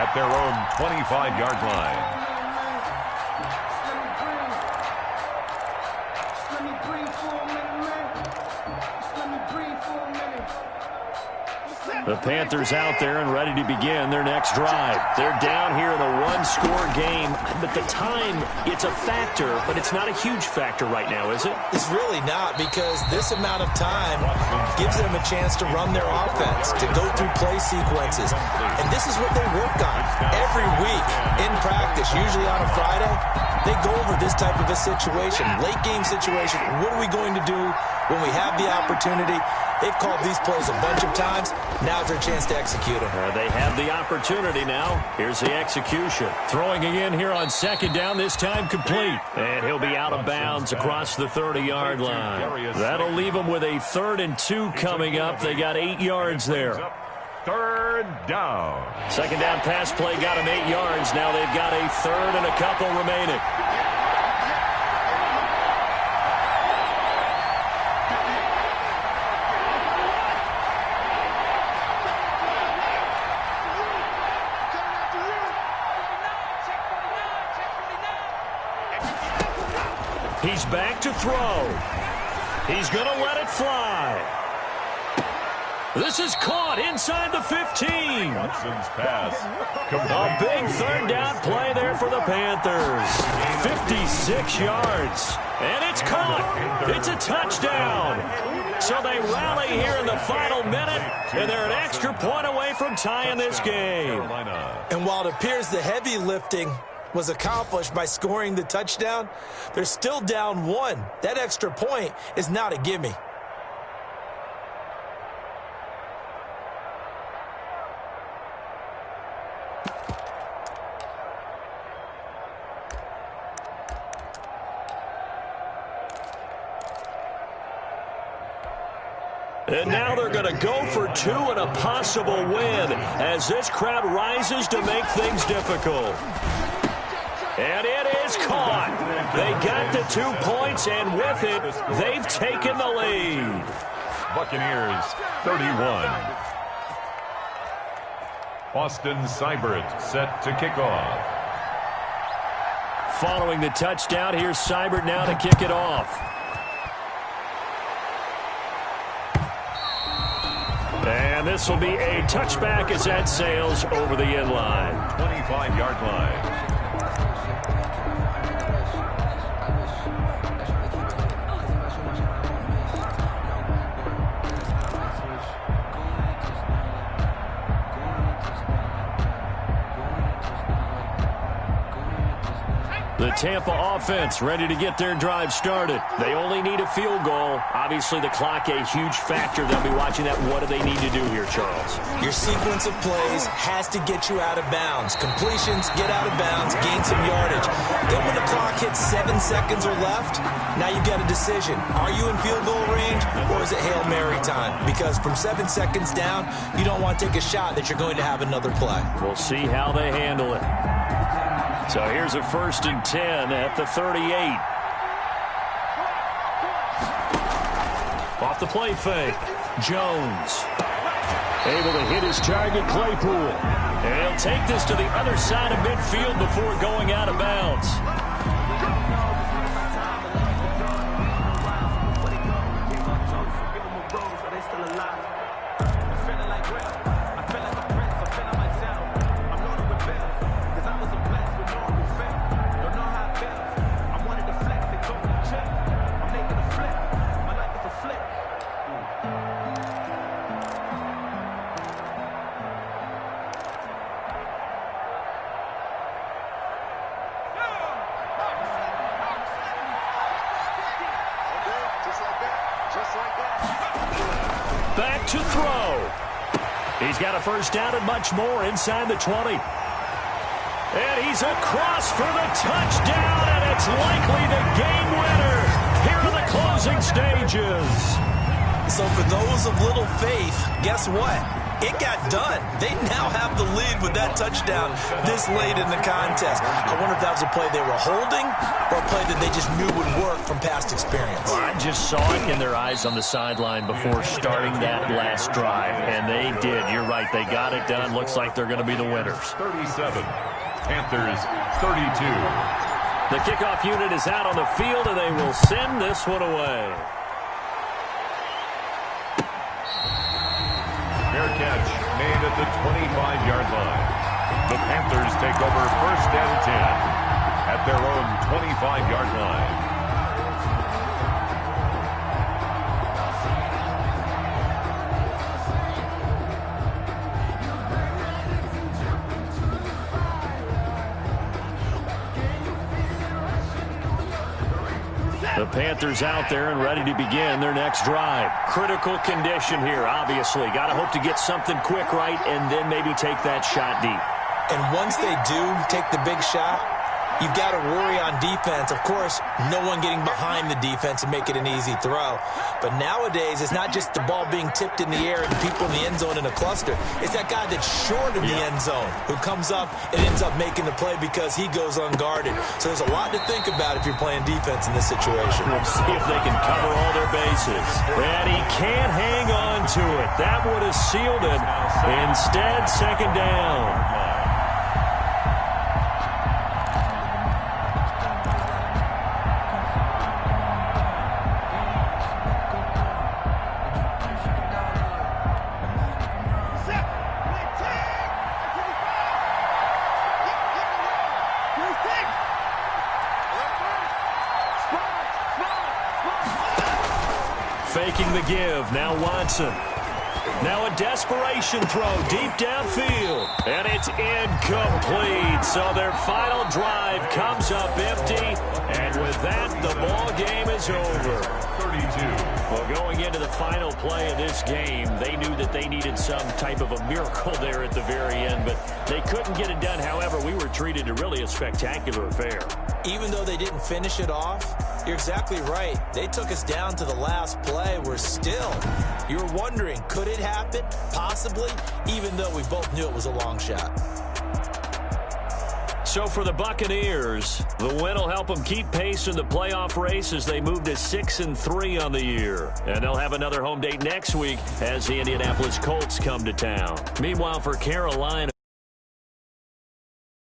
at their own 25-yard line. The Panthers out there and ready to begin their next drive. They're down here in a one-score game, but the time, it's a factor, but it's not a huge factor right now, is it? It's really not, because this amount of time gives them a chance to run their offense, to go through play sequences. And this is what they work on every week in practice, usually on a Friday. They go over this type of a situation, late-game situation. What are we going to do when we have the opportunity? They've called these plays a bunch of times. Now's their chance to execute them. They have the opportunity now. Here's the execution. Throwing again here on second down, this time complete. And he'll be out of bounds across the 30-yard line. That'll leave them with a 3rd and 2 coming up. They got 8 yards there. 3rd down. Second down pass play got them 8 yards. Now they've got a 3rd and a couple remaining. He's back to throw. He's going to let it fly. This is caught inside the 15. Watson's pass. A big 3rd down play there for the Panthers. 56 yards. And it's caught. It's a touchdown. So they rally here in the final minute, and they're an extra point away from tying this game. And while it appears the heavy lifting was accomplished by scoring the touchdown, they're still down 1. That extra point is not a gimme. And now they're going to go for 2 and a possible win as this crowd rises to make things difficult. And it is caught. They got the 2 points, and with it, they've taken the lead. Buccaneers 31. Austin Seibert set to kick off. Following the touchdown, here's Seibert now to kick it off. And this will be a touchback as that sails over the end line. 25-yard line. The Tampa offense ready to get their drive started. They only need a field goal. Obviously, the clock a huge factor. They'll be watching that. What do they need to do here, Charles? Your sequence of plays has to get you out of bounds. Completions, get out of bounds, gain some yardage. Then when the clock hits 7 seconds or left, now you've got a decision. Are you in field goal range, or is it Hail Mary time? Because from 7 seconds down, you don't want to take a shot that you're going to have another play. We'll see how they handle it. So here's a 1st and 10 at the 38. Off the play fake. Jones. Able to hit his target, Claypool. And he'll take this to the other side of midfield before going out of bounds. Back to throw. He's got a 1st down and much more inside the 20. And he's across for the touchdown, and it's likely the game winner here in the closing stages. So for those of little faith, guess what? It got done. They now have the lead with that touchdown this late in the contest. I wonder if that was a play they were holding or a play that they just knew would work from past experience. Well, I just saw it in their eyes on the sideline before starting that last drive, and they did. You're right. They got it done. Looks like they're going to be the winners. 37. Panthers 32. The kickoff unit is out on the field, and they will send this one away. catch made at the 25-yard line. The Panthers take over 1st and 10 at their own 25-yard line. The Panthers out there and ready to begin their next drive. Critical condition here, obviously. Got to hope to get something quick right and then maybe take that shot deep. And once they do take the big shot, you've got to worry on defense. Of course, no one getting behind the defense and make it an easy throw. But nowadays, it's not just the ball being tipped in the air and people in the end zone in a cluster. It's that guy that's short of the end zone who comes up and ends up making the play because he goes unguarded. So there's a lot to think about if you're playing defense in this situation. We'll see if they can cover all their bases. And he can't hang on to it. That would have sealed it. Instead, second down. Faking the give. Now Watson. Now a desperation throw deep downfield. And it's incomplete. So their final drive comes up empty. And with that, the ball game is over. 32. Well, going into the final play of this game, they knew that they needed some type of a miracle there at the very end, but they couldn't get it done. However, we were treated to really a spectacular affair. Even though they didn't finish it off, you're exactly right. They took us down to the last play. We're still, you're wondering, could it happen? Possibly, even though we both knew it was a long shot. So for the Buccaneers, the win will help them keep pace in the playoff race as they move to 6-3 on the year. And they'll have another home date next week as the Indianapolis Colts come to town. Meanwhile, for Carolina,